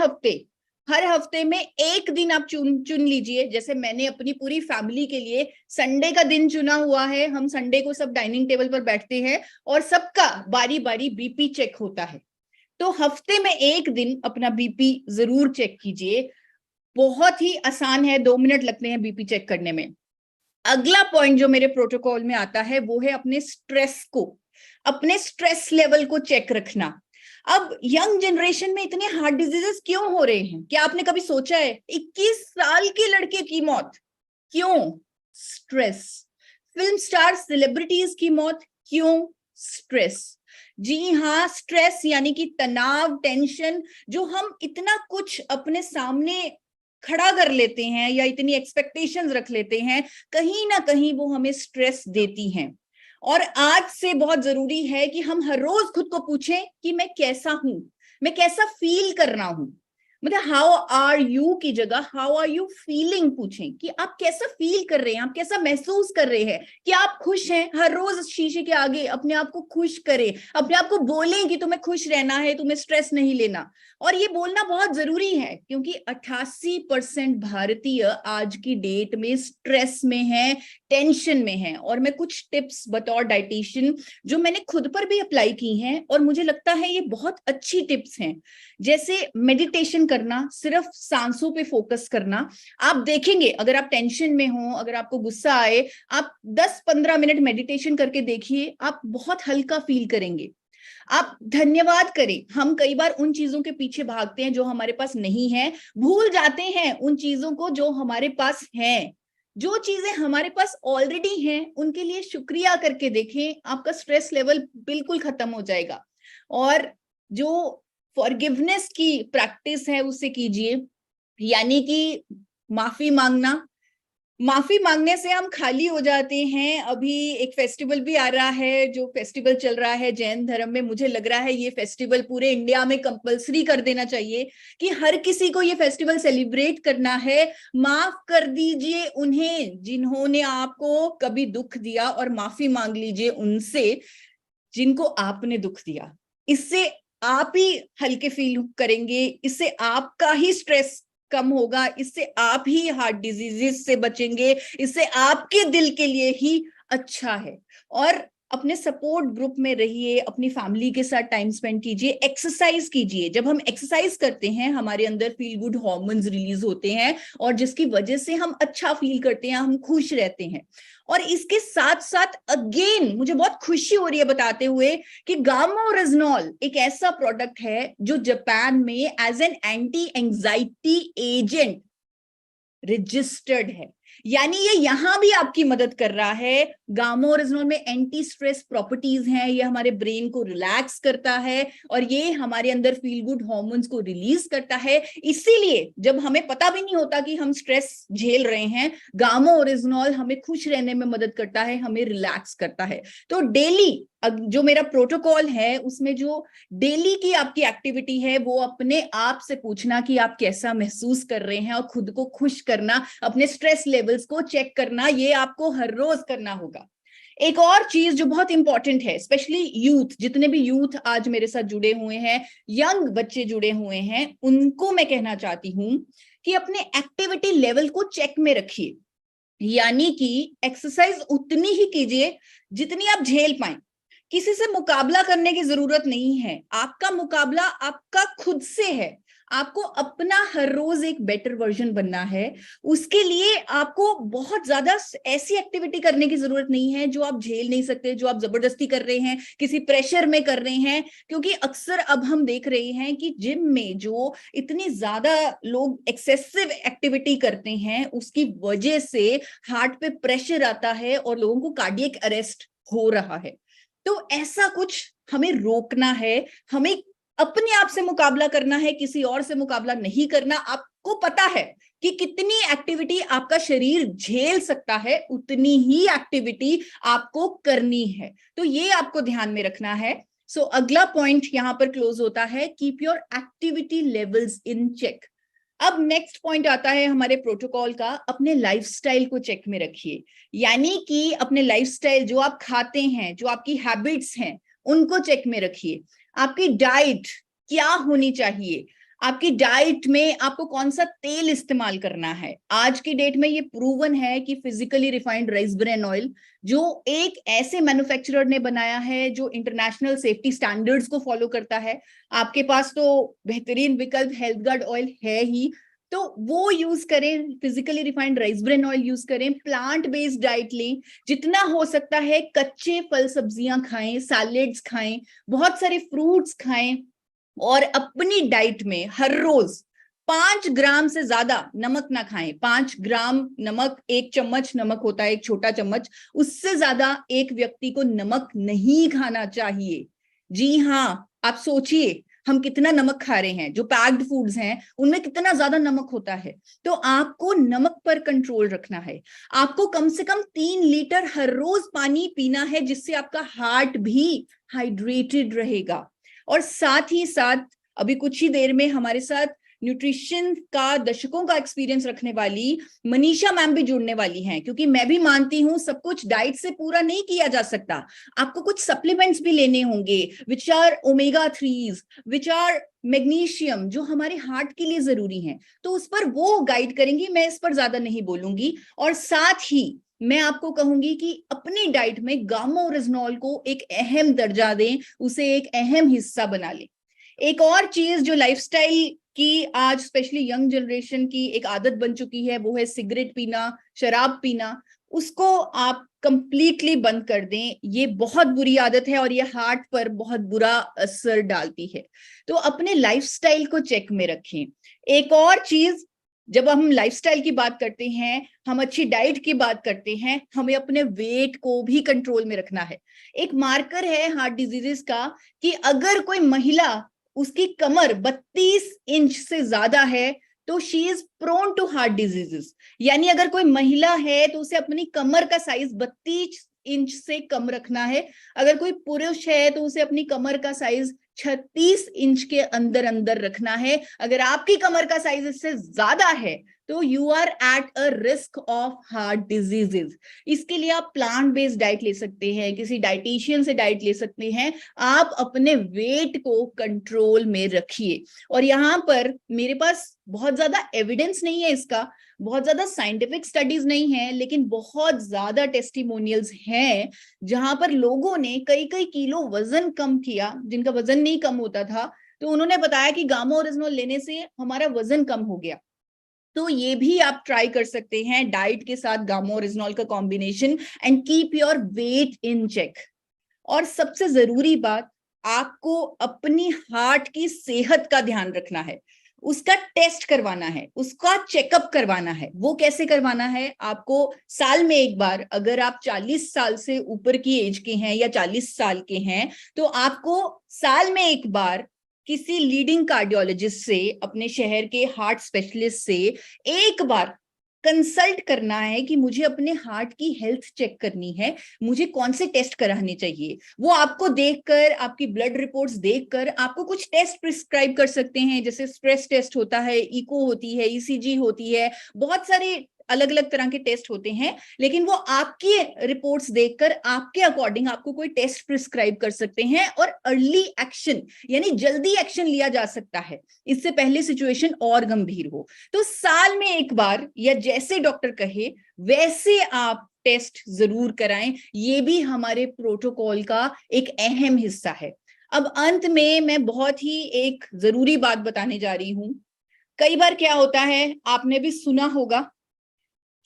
Speaker 8: हफ्ते में एक दिन आप चुन लीजिए। जैसे मैंने अपनी पूरी फैमिली के लिए संडे का दिन चुना हुआ है। हम संडे को सब डाइनिंग टेबल पर बैठते हैं और सबका बारी बारी बीपी चेक होता है। तो हफ्ते में एक दिन अपना बीपी जरूर चेक कीजिए। बहुत ही आसान है, 2 मिनट लगते हैं बीपी चेक करने में। अगला पॉइंट जो मेरे प्रोटोकॉल में आता है वो है अपने स्ट्रेस लेवल को चेक रखना। अब यंग जनरेशन में इतने हार्ट डिजीजेस क्यों हो रहे हैं? क्या आपने कभी सोचा है? 21 साल के लड़के की मौत, क्यों? स्ट्रेस। फिल्म स्टार सेलिब्रिटीज की मौत, क्यों? स्ट्रेस। जी हाँ, स्ट्रेस यानी कि तनाव, टेंशन, जो हम इतना कुछ अपने सामने खड़ा कर लेते हैं या इतनी एक्सपेक्टेशंस रख लेते हैं, कहीं ना कहीं वो हमें स्ट्रेस देती हैं। और आज से बहुत जरूरी है कि हम हर रोज खुद को पूछें कि मैं कैसा हूं, मैं कैसा फील कर रहा हूं। मतलब हाउ आर यू की जगह हाउ आर यू फीलिंग पूछें कि आप कैसा फील कर रहे हैं, आप कैसा महसूस कर रहे हैं, कि आप खुश हैं। हर रोज शीशे के आगे अपने आप को खुश करें, अपने आप को बोलें कि तुम्हें खुश रहना है, तुम्हें स्ट्रेस नहीं लेना। और ये बोलना बहुत जरूरी है क्योंकि 88% भारतीय आज की डेट में स्ट्रेस में है, टेंशन में है। और मैं कुछ टिप्स बतौर डाइटिशियन जो मैंने खुद पर भी अप्लाई की हैं और मुझे लगता है ये बहुत अच्छी टिप्स हैं। जैसे मेडिटेशन करना, सिर्फ सांसों पे फोकस करना। आप देखेंगे अगर आप टेंशन में हो, अगर आपको गुस्सा आए, आप 10-15 मिनट मेडिटेशन करके देखिए, आप बहुत हल्का फील करेंगे। आप धन्यवाद करें। हम कई बार उन चीजों के पीछे भागते हैं जो हमारे पास नहीं है, भूल जाते हैं उन चीजों को जो हमारे पास हैं। जो चीजें हमारे पास ऑलरेडी हैं उनके लिए शुक्रिया करके देखें, आपका स्ट्रेस लेवल बिल्कुल खत्म हो जाएगा। और जो फॉरगिवनेस की प्रैक्टिस है उसे कीजिए, यानी कि माफी मांगने से हम खाली हो जाते हैं। अभी एक फेस्टिवल भी आ रहा है, जो फेस्टिवल चल रहा है जैन धर्म में, मुझे लग रहा है ये फेस्टिवल पूरे इंडिया में कंपलसरी कर देना चाहिए कि हर किसी को ये फेस्टिवल सेलिब्रेट करना है। माफ कर दीजिए उन्हें जिन्होंने आपको कभी दुख दिया, और माफी मांग लीजिए उनसे जिनको आपने दुख दिया। इससे आप ही हल्के फील करेंगे, इससे आपका ही स्ट्रेस कम होगा, इससे आप ही हार्ट डिजीजेस से बचेंगे, इससे आपके दिल के लिए ही अच्छा है। और अपने सपोर्ट ग्रुप में रहिए, अपनी फैमिली के साथ टाइम स्पेंड कीजिए, एक्सरसाइज कीजिए। जब हम एक्सरसाइज करते हैं हमारे अंदर फील गुड हार्मोन्स रिलीज होते हैं और जिसकी वजह से हम अच्छा फील करते हैं, हम खुश रहते हैं। और इसके साथ साथ अगेन मुझे बहुत खुशी हो रही है बताते हुए कि गामा ओरिजिनॉल एक ऐसा प्रोडक्ट है जो जापान में as an anti anxiety agent registered है। यानी ये यहां भी आपकी मदद कर रहा है। गामा ओरिजिनॉल में एंटी स्ट्रेस प्रॉपर्टीज हैं, ये हमारे ब्रेन को रिलैक्स करता है और ये हमारे अंदर फील गुड हार्मोन्स को रिलीज करता है। इसीलिए जब हमें पता भी नहीं होता कि हम स्ट्रेस झेल रहे हैं, गामा ओरिजिनॉल हमें खुश रहने में मदद करता है, हमें रिलैक्स करता है। तो डेली जो मेरा प्रोटोकॉल है उसमें जो डेली की आपकी एक्टिविटी है वो अपने आप से पूछना कि आप कैसा महसूस कर रहे हैं और खुद को खुश करना, अपने स्ट्रेस लेवल्स को चेक करना, ये आपको हर रोज करना होगा। एक और चीज जो बहुत इंपॉर्टेंट है, स्पेशली यूथ, जितने भी यूथ आज मेरे साथ जुड़े हुए हैं, यंग बच्चे जुड़े हुए हैं, उनको मैं कहना चाहती हूं कि अपने एक्टिविटी लेवल को चेक में रखिए। यानी कि एक्सरसाइज उतनी ही कीजिए जितनी आप झेल पाएं। किसी से मुकाबला करने की जरूरत नहीं है, आपका मुकाबला आपका खुद से है। आपको अपना हर रोज एक बेटर वर्जन बनना है। उसके लिए आपको बहुत ज्यादा ऐसी एक्टिविटी करने की जरूरत नहीं है जो आप झेल नहीं सकते, जो आप जबरदस्ती कर रहे हैं, किसी प्रेशर में कर रहे हैं। क्योंकि अक्सर अब हम देख रहे हैं कि जिम में जो इतनी ज्यादा लोग एक्सेसिव एक्टिविटी करते हैं, उसकी वजह से हार्ट पे प्रेशर आता है और लोगों को कार्डियक अरेस्ट हो रहा है। तो ऐसा कुछ हमें रोकना है, हमें अपने आप से मुकाबला करना है, किसी और से मुकाबला नहीं करना। आपको पता है कि कितनी एक्टिविटी आपका शरीर झेल सकता है, उतनी ही एक्टिविटी आपको करनी है। तो ये आपको ध्यान में रखना है। सो अगला पॉइंट यहां पर क्लोज होता है, keep your activity levels in check. अब नेक्स्ट पॉइंट आता है हमारे प्रोटोकॉल का, अपने लाइफस्टाइल को चेक में रखिए। यानी कि अपने लाइफस्टाइल, जो आप खाते हैं, जो आपकी हैबिट्स हैं, उनको चेक में रखिए। आपकी डाइट क्या होनी चाहिए, आपकी डाइट में आपको कौन सा तेल इस्तेमाल करना है। आज की डेट में ये प्रूवन है कि physically refined rice bran oil, जो एक ऐसे मैन्युफैक्चरर ने बनाया है जो इंटरनेशनल सेफ्टी स्टैंडर्ड्स को फॉलो करता है। आपके पास तो बेहतरीन विकल्प हेल्थ गार्ड ऑयल है ही, तो वो यूज करें, physically refined rice bran oil use करें, प्लांट बेस्ड डाइट लें, जितना हो सकता है कच्चे फल सब्जियां खाएं, सैलेड्स खाएं, बहुत सारे फ्रूट्स खाएं, और अपनी डाइट में हर रोज 5 ग्राम से ज्यादा नमक ना खाएं। 5 ग्राम नमक, 1 चम्मच नमक होता है, एक छोटा चम्मच, उससे ज्यादा एक व्यक्ति को नमक नहीं खाना चाहिए। जी हाँ, आप सोचिए हम कितना नमक खा रहे हैं, जो पैक्ड फूड्स हैं उनमें कितना ज्यादा नमक होता है। तो आपको नमक पर कंट्रोल रखना है। आपको कम से कम 3 लीटर हर रोज पानी पीना है, जिससे आपका हार्ट भी हाइड्रेटेड रहेगा। और साथ ही साथ अभी कुछ ही देर में हमारे साथ न्यूट्रिशन का दशकों का एक्सपीरियंस रखने वाली मनीषा मैम भी जुड़ने वाली हैं, क्योंकि मैं भी मानती हूं सब कुछ डाइट से पूरा नहीं किया जा सकता। आपको कुछ सप्लीमेंट्स भी लेने होंगे, which are omega 3s, which are magnesium, जो हमारे हार्ट के लिए जरूरी हैं। तो उस पर वो गाइड करेंगी, मैं इस पर ज्यादा नहीं बोलूंगी। और साथ ही मैं आपको कहूंगी कि अपनी डाइट में गामा ओरिजिनॉल को एक अहम दर्जा दें, उसे एक अहम हिस्सा बना लें। एक और चीज जो लाइफस्टाइल की आज स्पेशली यंग जनरेशन की एक आदत बन चुकी है, वो है सिगरेट पीना, शराब पीना। उसको आप कंप्लीटली बंद कर दें। ये बहुत बुरी आदत है और ये हार्ट पर बहुत बुरा असर डालती है। तो अपने लाइफस्टाइल को चेक में रखें। एक और चीज, जब हम लाइफस्टाइल की बात करते हैं, हम अच्छी डाइट की बात करते हैं, हमें अपने वेट को भी कंट्रोल में रखना है। एक मार्कर है हार्ट डिजीजेस का कि अगर कोई महिला, उसकी कमर 32 इंच से ज्यादा है तो she is prone to heart diseases. यानी अगर कोई महिला है तो उसे अपनी कमर का साइज 32 इंच से कम रखना है। अगर कोई पुरुष है तो उसे अपनी कमर का साइज 36 इंच के अंदर अंदर रखना है। अगर आपकी कमर का साइज इससे ज्यादा है तो you are at a risk of heart diseases. इसके लिए आप प्लांट बेस्ड डाइट ले सकते हैं, किसी डाइटिशियन से डाइट ले सकते हैं। आप अपने वेट को कंट्रोल में रखिए। और यहाँ पर मेरे पास बहुत ज्यादा एविडेंस नहीं है इसका, बहुत ज्यादा साइंटिफिक स्टडीज नहीं है, लेकिन बहुत ज्यादा टेस्टिमोनियल्स हैं जहां पर लोगों ने कई कई किलो वजन कम किया, जिनका वजन नहीं कम होता था, तो उन्होंने बताया कि गामा ओरिजिनॉल लेने से हमारा वजन कम हो गया। तो ये भी आप ट्राई कर सकते हैं डाइट के साथ गामा ओरिजिनॉल का combination, and keep your weight in check. और सबसे जरूरी बात, आपको अपनी हार्ट की सेहत का ध्यान रखना है, उसका टेस्ट करवाना है, उसका चेकअप करवाना है। वो कैसे करवाना है? आपको साल में एक बार, अगर आप 40 साल से ऊपर की एज के हैं या 40 साल के हैं, तो आपको साल में एक बार किसी लीडिंग कार्डियोलॉजिस्ट से, अपने शहर के हार्ट स्पेशलिस्ट से एक बार कंसल्ट करना है कि मुझे अपने हार्ट की हेल्थ चेक करनी है, मुझे कौन से टेस्ट कराने चाहिए। वो आपको देखकर, आपकी ब्लड रिपोर्ट्स देखकर आपको कुछ टेस्ट प्रिस्क्राइब कर सकते हैं, जैसे स्ट्रेस टेस्ट होता है, इको होती है, ईसीजी होती है, बहुत सारे अलग अलग तरह के टेस्ट होते हैं, लेकिन वो आपकी रिपोर्ट्स देखकर आपके अकॉर्डिंग आपको कोई टेस्ट प्रिस्क्राइब कर सकते हैं और अर्ली एक्शन यानी जल्दी एक्शन लिया जा सकता है, इससे पहले सिचुएशन और गंभीर हो। तो साल में एक बार या जैसे डॉक्टर कहे वैसे आप टेस्ट जरूर कराएं, ये भी हमारे प्रोटोकॉल का एक अहम हिस्सा है। अब अंत में मैं बहुत ही एक जरूरी बात बताने जा रही हूं। कई बार क्या होता है, आपने भी सुना होगा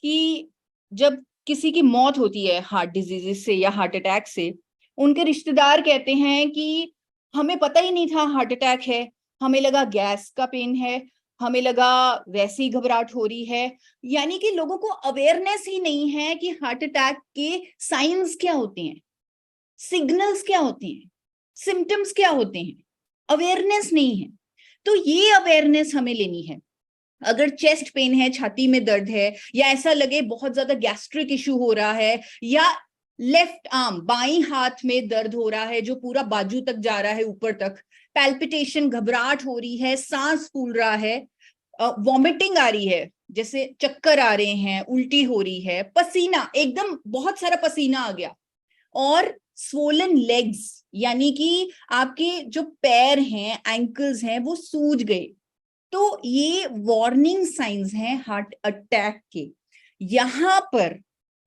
Speaker 8: कि जब किसी की मौत होती है हार्ट डिजीज से या हार्ट अटैक से, उनके रिश्तेदार कहते हैं कि हमें पता ही नहीं था हार्ट अटैक है, हमें लगा गैस का पेन है, हमें लगा वैसी ही घबराहट हो रही है। यानी कि लोगों को अवेयरनेस ही नहीं है कि हार्ट अटैक के साइंस क्या होते हैं, सिग्नल्स क्या होते हैं, सिम्टम्स क्या होते हैं, अवेयरनेस नहीं है। तो ये अवेयरनेस हमें लेनी है। अगर चेस्ट पेन है, छाती में दर्द है, या ऐसा लगे बहुत ज्यादा गैस्ट्रिक इशू हो रहा है, या लेफ्ट आर्म बाईं हाथ में दर्द हो रहा है जो पूरा बाजू तक जा रहा है ऊपर तक, पैल्पिटेशन घबराहट हो रही है, सांस फूल रहा है, वॉमिटिंग आ रही है, जैसे चक्कर आ रहे हैं, उल्टी हो रही है, पसीना एकदम बहुत सारा पसीना आ गया, और स्वोलन लेग्स यानी कि आपके जो पैर हैं, एंकल्स हैं, वो सूज गए, तो ये वार्निंग साइंस हैं हार्ट अटैक के। यहां पर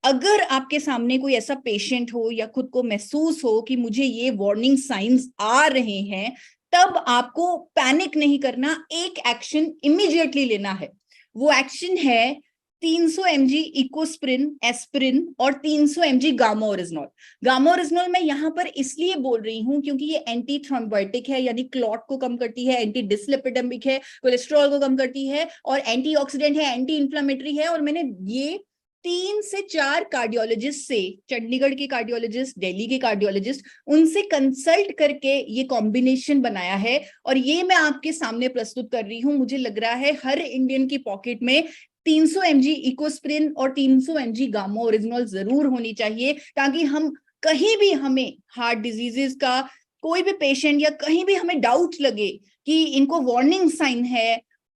Speaker 8: अगर आपके सामने कोई ऐसा पेशेंट हो या खुद को महसूस हो कि मुझे ये वार्निंग साइंस आ रहे हैं, तब आपको पैनिक नहीं करना, एक एक्शन इमीडिएटली लेना है। वो एक्शन है 300 mg इकोस्प्रिन एस्पिरिन और 300 mg gamma oryzanol. Gamma oryzanol मैं यहाँ पर इसलिए बोल रही हूँ क्योंकि ये एंटी थ्रोम्बोटिक है, यानी क्लॉट को कम करती है, एंटी डिसलिपिडेमिक है, कोलेस्ट्रॉल को कम करती है, और एंटीऑक्सीडेंट है, एंटी इंफ्लेमेटरी है। और मैंने ये 3 से 4 कार्डियोलॉजिस्ट से, चंडीगढ़ के कार्डियोलॉजिस्ट, दिल्ली के कार्डियोलॉजिस्ट, उनसे कंसल्ट करके ये कॉम्बिनेशन बनाया है और ये मैं आपके सामने प्रस्तुत कर रही हूँ। मुझे लग रहा है हर इंडियन की पॉकेट में 300 mg इकोस्प्रिन और 300 mg गामा ओरिजिनॉल जरूर होनी चाहिए, ताकि हम कहीं भी हमें हार्ट डिजीजेस का कोई भी पेशेंट या कहीं भी हमें डाउट लगे कि इनको वार्निंग साइन है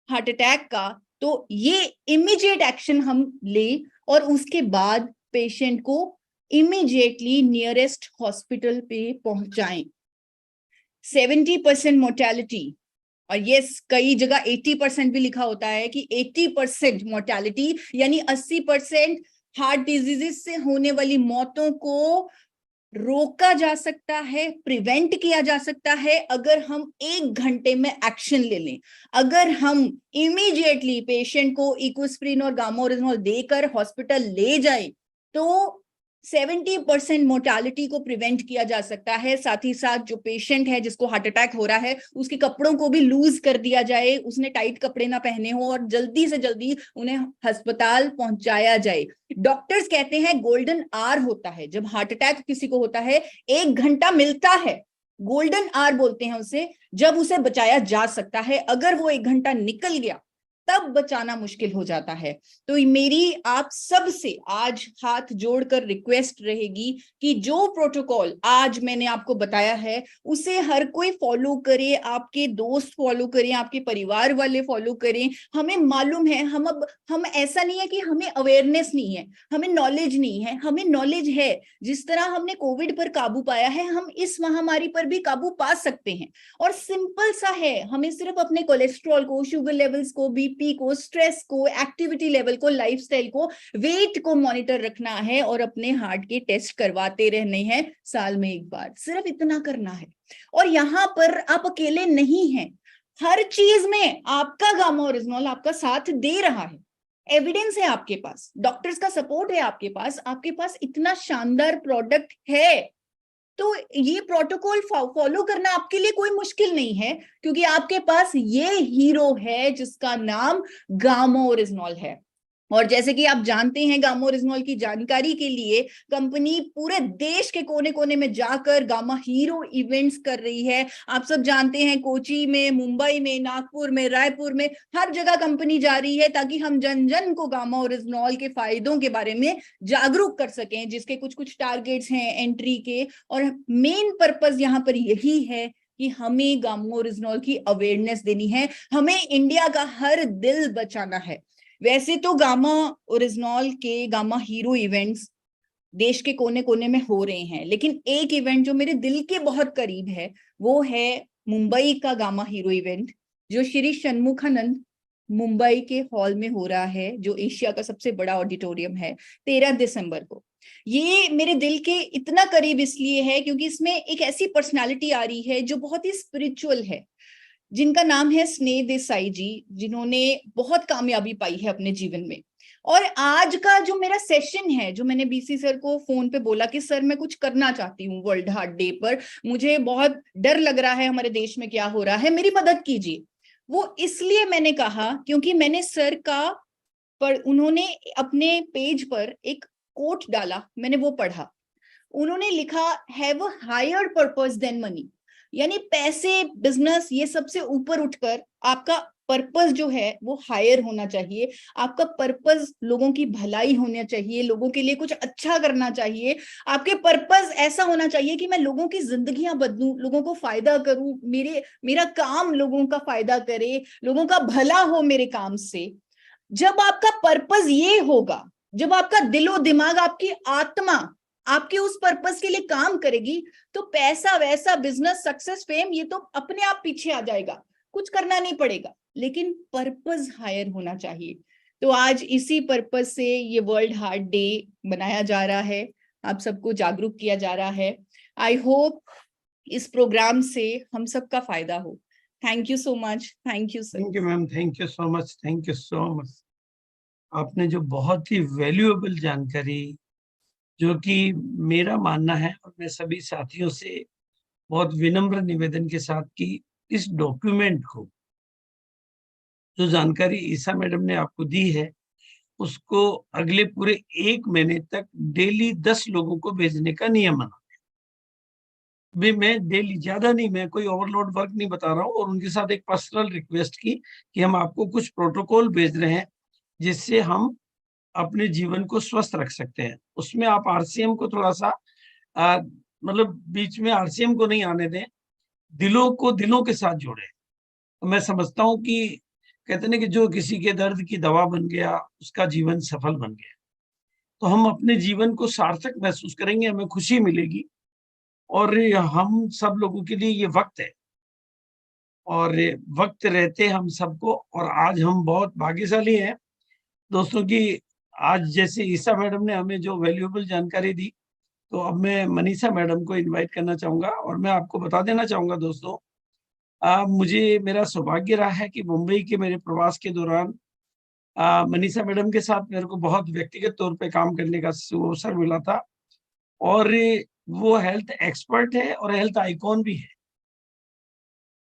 Speaker 8: हार्ट अटैक का, तो ये इमीडिएट एक्शन हम ले और उसके बाद पेशेंट को इमीडिएटली नियरेस्ट हॉस्पिटल पे पहुंचाएं। 70% मोर्टेलिटी, और यस कई जगह 80% भी लिखा होता है कि 80% मोर्टेलिटी यानी 80% हार्ट डिजीजेस से होने वाली मौतों को रोका जा सकता है, प्रिवेंट किया जा सकता है अगर हम 1 घंटे में एक्शन ले लें। अगर हम इमीडिएटली पेशेंट को इकोस्प्रिन और गामा ओरिजिनॉल देकर हॉस्पिटल ले जाएं तो 70% मोर्टालिटी को प्रिवेंट किया जा सकता है। साथ ही साथ जो पेशेंट है जिसको हार्ट अटैक हो रहा है उसके कपड़ों को भी लूज कर दिया जाए, उसने टाइट कपड़े ना पहने हो और जल्दी से जल्दी उन्हें अस्पताल पहुंचाया जाए। डॉक्टर्स कहते हैं गोल्डन आवर होता है जब हार्ट अटैक किसी को होता है, 1 घंटा मिलता है, गोल्डन आवर बोलते हैं उसे, जब उसे बचाया जा सकता है। अगर वो 1 घंटा निकल गया तब बचाना मुश्किल हो जाता है। तो मेरी आप सब से आज हाथ जोड़कर रिक्वेस्ट रहेगी कि जो प्रोटोकॉल आज मैंने आपको बताया है उसे हर कोई फॉलो करे, आपके दोस्त फॉलो करें, आपके परिवार वाले फॉलो करें। हमें मालूम है, हम ऐसा नहीं है कि हमें अवेयरनेस नहीं है, हमें नॉलेज नहीं है, हमें नॉलेज है। जिस तरह हमने कोविड पर काबू पाया है, हम इस महामारी पर भी काबू पा सकते हैं। और सिंपल सा है, हमें सिर्फ अपने कोलेस्ट्रॉल को, शुगर लेवल्स को, बीपी को, स्ट्रेस को, एक्टिविटी लेवल को, लाइफस्टाइल को, वेट को मॉनिटर रखना है और अपने हार्ट के टेस्ट करवाते रहने हैं साल में 1 बार। सिर्फ इतना करना है। और यहाँ पर आप अकेले नहीं हैं, हर चीज में आपका गामा ओरिजिनॉल आपका साथ दे रहा है। एविडेंस है आपके पास, डॉक्टर्स का सपोर्ट है आपके पास इतना शानदार प्रोडक्ट है। तो ये प्रोटोकॉल फॉलो करना आपके लिए कोई मुश्किल नहीं है, क्योंकि आपके पास ये हीरो है जिसका नाम गामा ओरिजिनॉल है। और जैसे कि आप जानते हैं, गामा ओरिजिनॉल की जानकारी के लिए कंपनी पूरे देश के कोने कोने में जाकर गामा हीरो इवेंट्स कर रही है। आप सब जानते हैं, कोची में, मुंबई में, नागपुर में, रायपुर में, हर जगह कंपनी जा रही है ताकि हम जन जन को गामा ओरिजिनॉल के फायदों के बारे में जागरूक कर सकें, जिसके कुछ कुछ टारगेट्स हैं एंट्री के। और मेन पर्पस यहाँ पर यही है कि हमें गामा ओरिजिनॉल की अवेयरनेस देनी है, हमें इंडिया का हर दिल बचाना है। वैसे तो गामा ओरिजिनल के गामा हीरो इवेंट्स देश के कोने कोने में हो रहे हैं, लेकिन एक इवेंट जो मेरे दिल के बहुत करीब है वो है मुंबई का गामा हीरो इवेंट, जो श्री षणमुखानंद मुंबई के हॉल में हो रहा है, जो एशिया का सबसे बड़ा ऑडिटोरियम है, 13 दिसंबर को। ये मेरे दिल के इतना करीब इसलिए है क्योंकि इसमें एक ऐसी पर्सनालिटी आ रही है जो बहुत ही स्पिरिचुअल है, जिनका नाम है स्नेह देसाई जी, जिन्होंने बहुत कामयाबी पाई है अपने जीवन में। और आज का जो मेरा सेशन है, जो मैंने बीसी सर को फोन पे बोला कि सर मैं कुछ करना चाहती हूँ वर्ल्ड हार्ट डे पर, मुझे बहुत डर लग रहा है हमारे देश में क्या हो रहा है, मेरी मदद कीजिए, वो इसलिए मैंने कहा क्योंकि मैंने सर का उन्होंने अपने पेज पर एक कोट डाला, मैंने वो पढ़ा। उन्होंने लिखा have a higher purpose than money, यानी पैसे, बिजनेस, ये सबसे ऊपर उठकर आपका पर्पस जो है वो हायर होना चाहिए। आपका पर्पस लोगों की भलाई होना चाहिए, लोगों के लिए कुछ अच्छा करना चाहिए। आपके पर्पस ऐसा होना चाहिए कि मैं लोगों की जिंदगियां बदलूं, लोगों को फायदा करूं, मेरा काम लोगों का फायदा करे, लोगों का भला हो मेरे काम से। जब आपका पर्पस ये होगा, जब आपका दिलो दिमाग, आपकी आत्मा आपके उस पर्पस के लिए काम करेगी, तो पैसा, वैसा, बिजनेस, सक्सेस, फेम, ये तो अपने आप पीछे आ जाएगा, कुछ करना नहीं पड़ेगा, लेकिन पर्पस हायर होना चाहिए। तो आज इसी पर्पस से ये वर्ल्ड हार्ट डे मनाया जा रहा है, आप सबको जागरूक किया जा रहा है। आई होप इस प्रोग्राम से हम सबका फायदा हो। Thank you so much. Thank you sir.
Speaker 7: Thank you ma'am, thank you so much, thank you so much. आपने जो बहुत ही वैल्यूएबल जानकारी, जो कि मेरा मानना है और मैं सभी साथियों से बहुत विनम्र निवेदन के साथ कि इस डॉक्यूमेंट को, जो जानकारी ईसा मैडम ने आपको दी है, उसको अगले पूरे 1 महीने तक डेली 10 लोगों को भेजने का नियम बना। मैं डेली, ज्यादा नहीं, मैं कोई ओवरलोड वर्क नहीं बता रहा हूँ, और उनके साथ एक पर्सनल रिक्वेस्ट की कि हम आपको कुछ प्रोटोकॉल भेज रहे हैं जिससे हम अपने जीवन को स्वस्थ रख सकते हैं। उसमें आप आरसीएम को थोड़ा सा मतलब बीच में आरसीएम को नहीं आने दें, दिलों को दिलों के साथ जोड़े। मैं समझता हूँ कि कहते हैं कि जो किसी के दर्द की दवा बन गया, उसका जीवन सफल बन गया। तो हम अपने जीवन को सार्थक महसूस करेंगे, हमें खुशी मिलेगी, और हम सब लोगों के लिए ये वक्त है, और वक्त रहते हम सबको। और आज हम बहुत भाग्यशाली हैं दोस्तों की आज जैसे ईसा मैडम ने हमें जो वैल्यूएबल जानकारी दी, तो अब मैं मनीषा मैडम को इनवाइट करना चाहूंगा। और मैं आपको बता देना चाहूंगा दोस्तों, मुझे मेरा सौभाग्य रहा है कि मुंबई के मेरे प्रवास के दौरान मनीषा मैडम के साथ मेरे को बहुत व्यक्तिगत तौर पे काम करने का अवसर मिला था। और वो हेल्थ एक्सपर्ट है और हेल्थ आइकॉन भी है।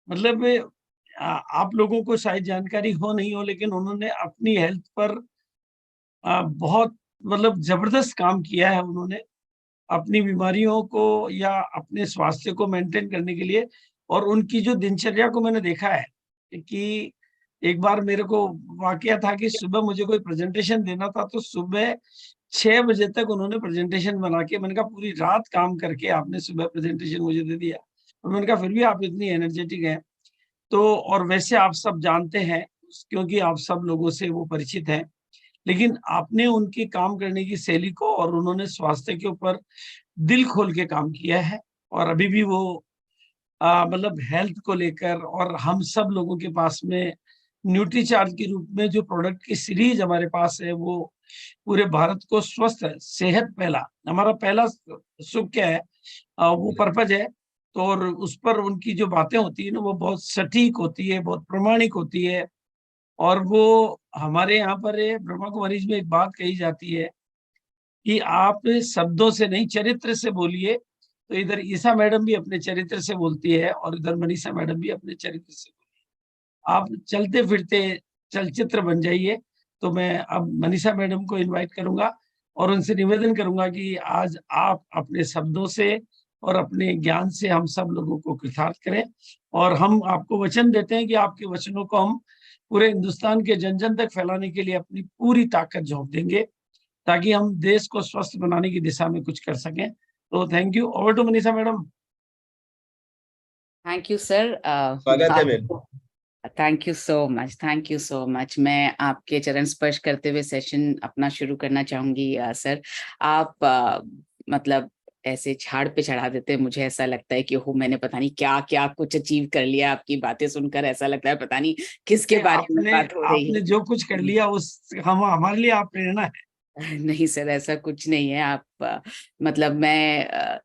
Speaker 7: मतलब आप लोगों को शायद जानकारी हो नहीं हो, लेकिन उन्होंने अपनी हेल्थ पर बहुत मतलब जबरदस्त काम किया है। उन्होंने अपनी बीमारियों को या अपने स्वास्थ्य को मेंटेन करने के लिए, और उनकी जो दिनचर्या को मैंने देखा है कि एक बार मेरे को वाकया था कि सुबह मुझे कोई प्रेजेंटेशन देना था, तो सुबह 6 बजे तक उन्होंने प्रेजेंटेशन बना के, मैंने कहा पूरी रात काम करके आपने सुबह प्रेजेंटेशन मुझे दे दिया। और मैंने कहा फिर भी आप इतनी एनर्जेटिक हैं। तो और वैसे आप सब जानते हैं क्योंकि आप सब लोगों से वो परिचित हैं, लेकिन आपने उनकी काम करने की शैली को, और उन्होंने स्वास्थ्य के ऊपर दिल खोल के काम किया है। और अभी भी वो मतलब हेल्थ को लेकर, और हम सब लोगों के पास में न्यूट्रीचार्ज के रूप में जो प्रोडक्ट की सीरीज हमारे पास है, वो पूरे भारत को स्वस्थ है। सेहत पहला, हमारा पहला सुख क्या है, वो पर्पज है। तो और उस पर उनकी जो बातें होती है ना, वो बहुत सटीक होती है, बहुत प्रामाणिक होती है। और वो हमारे यहाँ पर ब्रह्मा कुमारीज में एक बात कही जाती है कि आप शब्दों से नहीं, चरित्र से बोलिए। तो इधर ईसा मैडम भी अपने चरित्र से बोलती है, और इधर मनीषा मैडम भी अपने चरित्र से बोलती है। आप चलते फिरते चलचित्र बन जाइए। तो मैं अब मनीषा मैडम को इनवाइट करूंगा और उनसे निवेदन करूंगा कि आज आप अपने शब्दों से और अपने ज्ञान से हम सब लोगों को कृतार्थ करें। और हम आपको वचन देते हैं कि आपके वचनों को हम पूरे हिंदुस्तान के जन जन तक फैलाने के लिए अपनी पूरी ताकत झोंक देंगे, ताकि हम देश को स्वस्थ बनाने की दिशा में कुछ कर सकें। तो thank you. Over to Manisha madam.
Speaker 9: Thank you sir.
Speaker 6: स्वागत है ma'am.
Speaker 9: Thank you so much, thank you so much. मैं आपके चरण स्पर्श करते हुए सेशन अपना शुरू करना चाहूंगी। सर, आप मतलब ऐसे झाड़ पे चढ़ा देते हैं, मुझे ऐसा लगता है कि हो मैंने पता नहीं क्या क्या कुछ अचीव कर लिया। आपकी बातें सुनकर ऐसा लगता है पता नहीं किसके बारे में बात हो रही
Speaker 7: आपने
Speaker 9: है।
Speaker 7: जो कुछ कर लिया उस हम हमारे लिए आप प्रेरणा है।
Speaker 9: नहीं सर, ऐसा कुछ नहीं है। आप मतलब मैं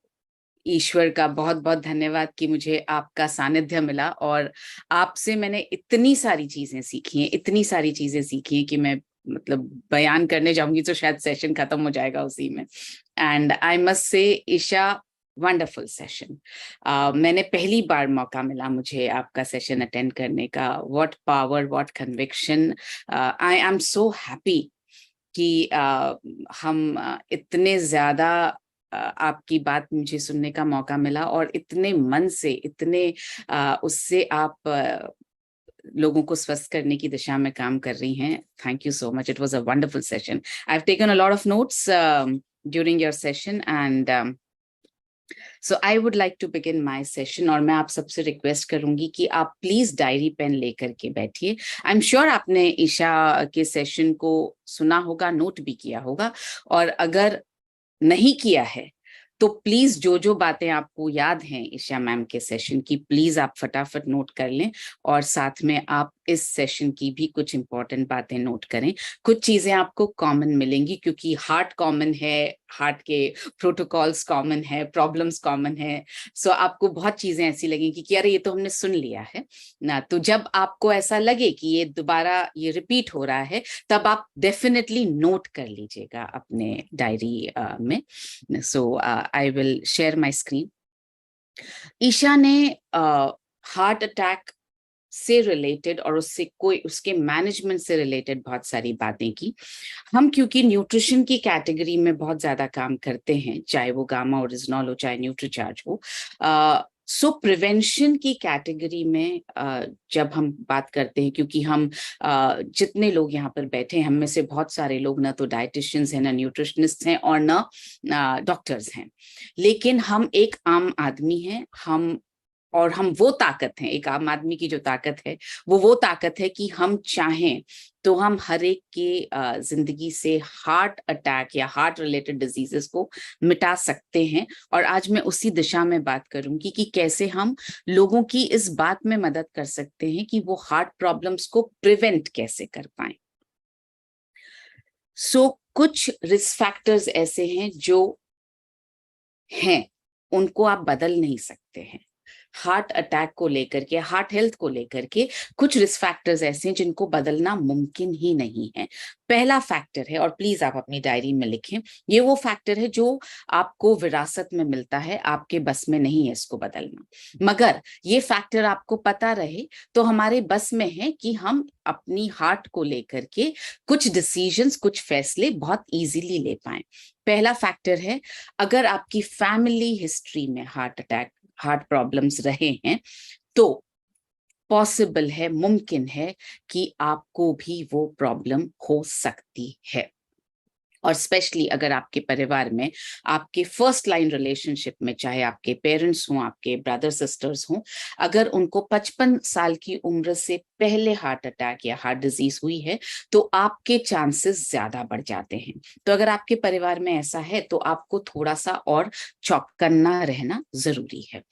Speaker 9: ईश्वर का बहुत बहुत धन्यवाद कि मुझे आपका सानिध्य मिला, और आपसे मैंने इतनी सारी चीजें सीखी हैं, इतनी सारी चीजें सीखी हैं कि मैं मतलब बयान करने जाऊंगी तो शायद सेशन खत्म हो जाएगा उसी में। And I must say Isha, wonderful session. मैंने पहली बार मौका मिला मुझे आपका सेशन अटेंड करने का। What power, what conviction. I am so happy कि हम इतने ज्यादा आपकी बात मुझे सुनने का मौका मिला, और इतने मन से, इतने उससे आप लोगों को स्वस्थ करने की दिशा में काम कर रही हैं। Thank you so much, it was a wonderful session. I have taken a lot of notes during your session, and so I would like to begin my session. और मैं आप सबसे रिक्वेस्ट करूंगी कि आप प्लीज डायरी पेन लेकर के बैठिए। आई एम श्योर आपने ईशा के सेशन को सुना होगा, नोट भी किया होगा, और अगर नहीं किया है तो प्लीज जो जो बातें आपको याद हैं ईशा मैम के सेशन की, प्लीज आप फटाफट नोट कर लें, और साथ में आप इस सेशन की भी कुछ इंपॉर्टेंट बातें नोट करें। कुछ चीजें आपको कॉमन मिलेंगी, क्योंकि हार्ट कॉमन है, हार्ट के प्रोटोकॉल्स कॉमन है, प्रॉब्लम्स कॉमन है। सो आपको बहुत चीजें ऐसी लगेंगी कि अरे ये तो हमने सुन लिया है ना। तो जब आपको ऐसा लगे कि ये दोबारा ये रिपीट हो रहा है, तब आप डेफिनेटली नोट कर लीजिएगा अपने डायरी में। So I will share my screen. Isha ने हार्ट अटैक से रिलेटेड और उसके मैनेजमेंट से रिलेटेड बहुत सारी बातें की। हम क्योंकि न्यूट्रिशन की कैटेगरी में बहुत ज्यादा काम करते हैं, चाहे वो गामा ओरिजिनॉल हो, चाहे न्यूट्रीचार्ज हो, सो प्रिवेंशन की कैटेगरी में जब हम बात करते हैं, क्योंकि हम जितने लोग यहाँ पर बैठे हैं, हम में से बहुत सारे लोग ना तो डाइटिशियंस हैं, ना न्यूट्रिशनिस्ट हैं, और ना डॉक्टर्स हैं, लेकिन हम एक आम आदमी हैं। हम वो ताकत हैं, एक आम आदमी की जो ताकत है वो ताकत है कि हम चाहें तो हम हर एक के जिंदगी से हार्ट अटैक या हार्ट रिलेटेड डिजीजेस को मिटा सकते हैं। और आज मैं उसी दिशा में बात करूंगी कि कैसे हम लोगों की इस बात में मदद कर सकते हैं कि वो हार्ट प्रॉब्लम्स को प्रिवेंट कैसे कर पाए। सो कुछ रिस्क फैक्टर्स ऐसे हैं जो हैं, उनको आप बदल नहीं सकते हैं। हार्ट अटैक को लेकर के, हार्ट हेल्थ को लेकर के कुछ रिस्क फैक्टर्स ऐसे हैं जिनको बदलना मुमकिन ही नहीं है। पहला फैक्टर है, और प्लीज आप अपनी डायरी में लिखें, ये वो फैक्टर है जो आपको विरासत में मिलता है, आपके बस में नहीं है इसको बदलना। मगर ये फैक्टर आपको पता रहे तो हमारे बस में है कि हम अपनी हार्ट को लेकर के कुछ डिसीजंस, कुछ फैसले बहुत इजीली ले पाएं। पहला फैक्टर है, अगर आपकी फैमिली हिस्ट्री में हार्ट अटैक, हार्ट प्रॉब्लम्स रहे हैं, तो पॉसिबल है, मुमकिन है कि आपको भी वो प्रॉब्लम हो सकती है। और स्पेशली अगर आपके परिवार में, आपके फर्स्ट लाइन रिलेशनशिप में, चाहे आपके पेरेंट्स हों, आपके ब्रदर सिस्टर्स हों, अगर उनको 55 साल की उम्र से पहले हार्ट अटैक या हार्ट डिजीज हुई है तो आपके चांसेस ज्यादा बढ़ जाते हैं। तो अगर आपके परिवार में ऐसा है तो आपको थोड़ा सा और चौकन्ना रहना जरूरी है।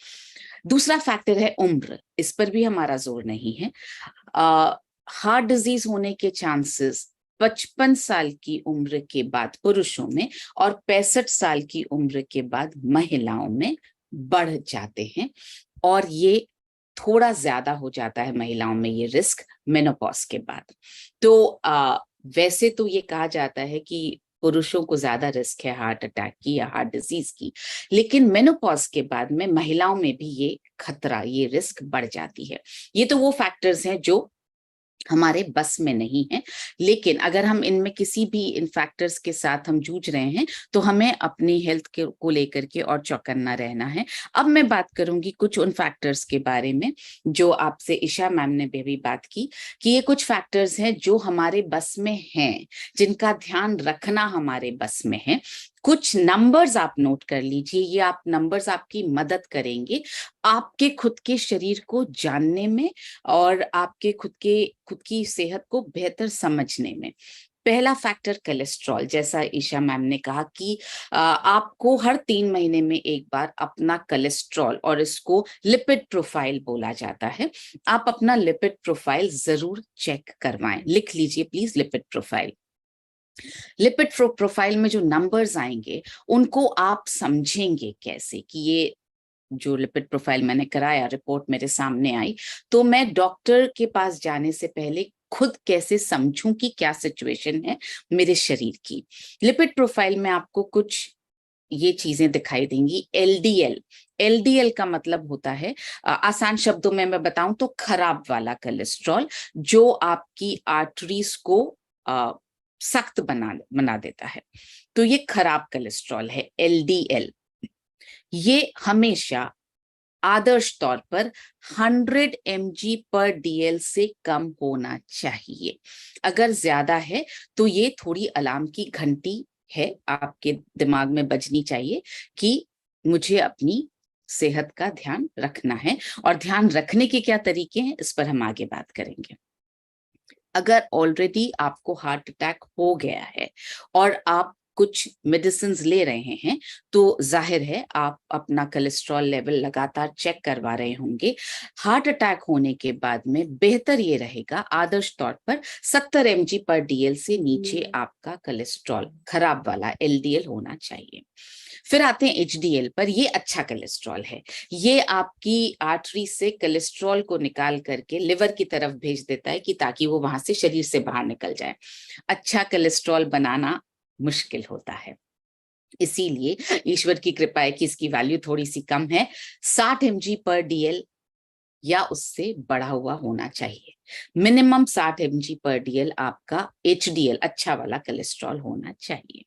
Speaker 9: दूसरा फैक्टर है उम्र, इस पर भी हमारा जोर नहीं है। हार्ट डिजीज होने के चांसेस 55 साल की उम्र के बाद पुरुषों में और 65 साल की उम्र के बाद महिलाओं में बढ़ जाते हैं, और ये थोड़ा ज्यादा हो जाता है महिलाओं में ये रिस्क मेनोपॉज के बाद। तो वैसे तो ये कहा जाता है कि पुरुषों को ज्यादा रिस्क है हार्ट अटैक की या हार्ट डिजीज की, लेकिन मेनोपॉज के बाद में महिलाओं में भी ये खतरा, ये रिस्क बढ़ जाती है। ये तो वो फैक्टर्स हैं जो हमारे बस में नहीं है, लेकिन अगर हम इनमें किसी भी इन फैक्टर्स के साथ हम जूझ रहे हैं तो हमें अपनी हेल्थ को लेकर के और चौकन्ना रहना है। अब मैं बात करूंगी कुछ उन फैक्टर्स के बारे में जो आपसे ईशा मैम ने भी बात की, कि ये कुछ फैक्टर्स हैं जो हमारे बस में हैं, जिनका ध्यान रखना हमारे बस में है। कुछ नंबर्स आप नोट कर लीजिए, ये आप नंबर्स आपकी मदद करेंगे आपके खुद के शरीर को जानने में और आपके खुद की सेहत को बेहतर समझने में। पहला फैक्टर कोलेस्ट्रॉल, जैसा ईशा मैम ने कहा कि आपको हर 3 महीने में एक बार अपना कोलेस्ट्रॉल, और इसको लिपिड प्रोफाइल बोला जाता है, आप अपना लिपिड प्रोफाइल जरूर चेक करवाएं। लिख लीजिए please lipid profile. Lipid profile में जो नंबर्स आएंगे उनको आप समझेंगे कैसे कि ये जो लिपिड प्रोफाइल मैंने कराया, रिपोर्ट मेरे सामने आई, तो मैं डॉक्टर के पास जाने से पहले खुद कैसे समझूं कि क्या सिचुएशन है मेरे शरीर की। लिपिड प्रोफाइल में आपको कुछ ये चीजें दिखाई देंगी। एलडीएल का मतलब होता है, आसान शब्दों में मैं बताऊं तो खराब वाला कोलेस्ट्रॉल, जो आपकी आर्टरीज को सख्त बना देता है, तो ये खराब कोलेस्ट्रॉल है एलडीएल। ये हमेशा आदर्श तौर पर 100 mg/dl से कम होना चाहिए। अगर ज्यादा है तो ये थोड़ी अलार्म की घंटी है, आपके दिमाग में बजनी चाहिए कि मुझे अपनी सेहत का ध्यान रखना है। और ध्यान रखने के क्या तरीके हैं, इस पर हम आगे बात करेंगे। अगर ऑलरेडी आपको हार्ट अटैक हो गया है और आप कुछ मेडिसिन ले रहे हैं, तो जाहिर है आप अपना कोलेस्ट्रॉल लेवल लगातार चेक करवा रहे होंगे। हार्ट अटैक होने के बाद में बेहतर ये रहेगा, आदर्श तौर पर 70 mg/dl से नीचे आपका कोलेस्ट्रॉल खराब वाला एलडीएल होना चाहिए। फिर आते हैं एचडीएल पर। ये अच्छा कोलेस्ट्रॉल है, ये आपकी आर्टरी से कोलेस्ट्रॉल को निकाल करके लिवर की तरफ भेज देता है कि ताकि वो वहां से शरीर से बाहर निकल जाए। अच्छा कोलेस्ट्रॉल बनाना मुश्किल होता है, इसीलिए ईश्वर की कृपा है कि इसकी वैल्यू थोड़ी सी कम है। 60 mg/dl या उससे बढ़ा हुआ होना चाहिए। मिनिमम 60 mg/dl आपका एचडीएल अच्छा वाला कोलेस्ट्रॉल होना चाहिए।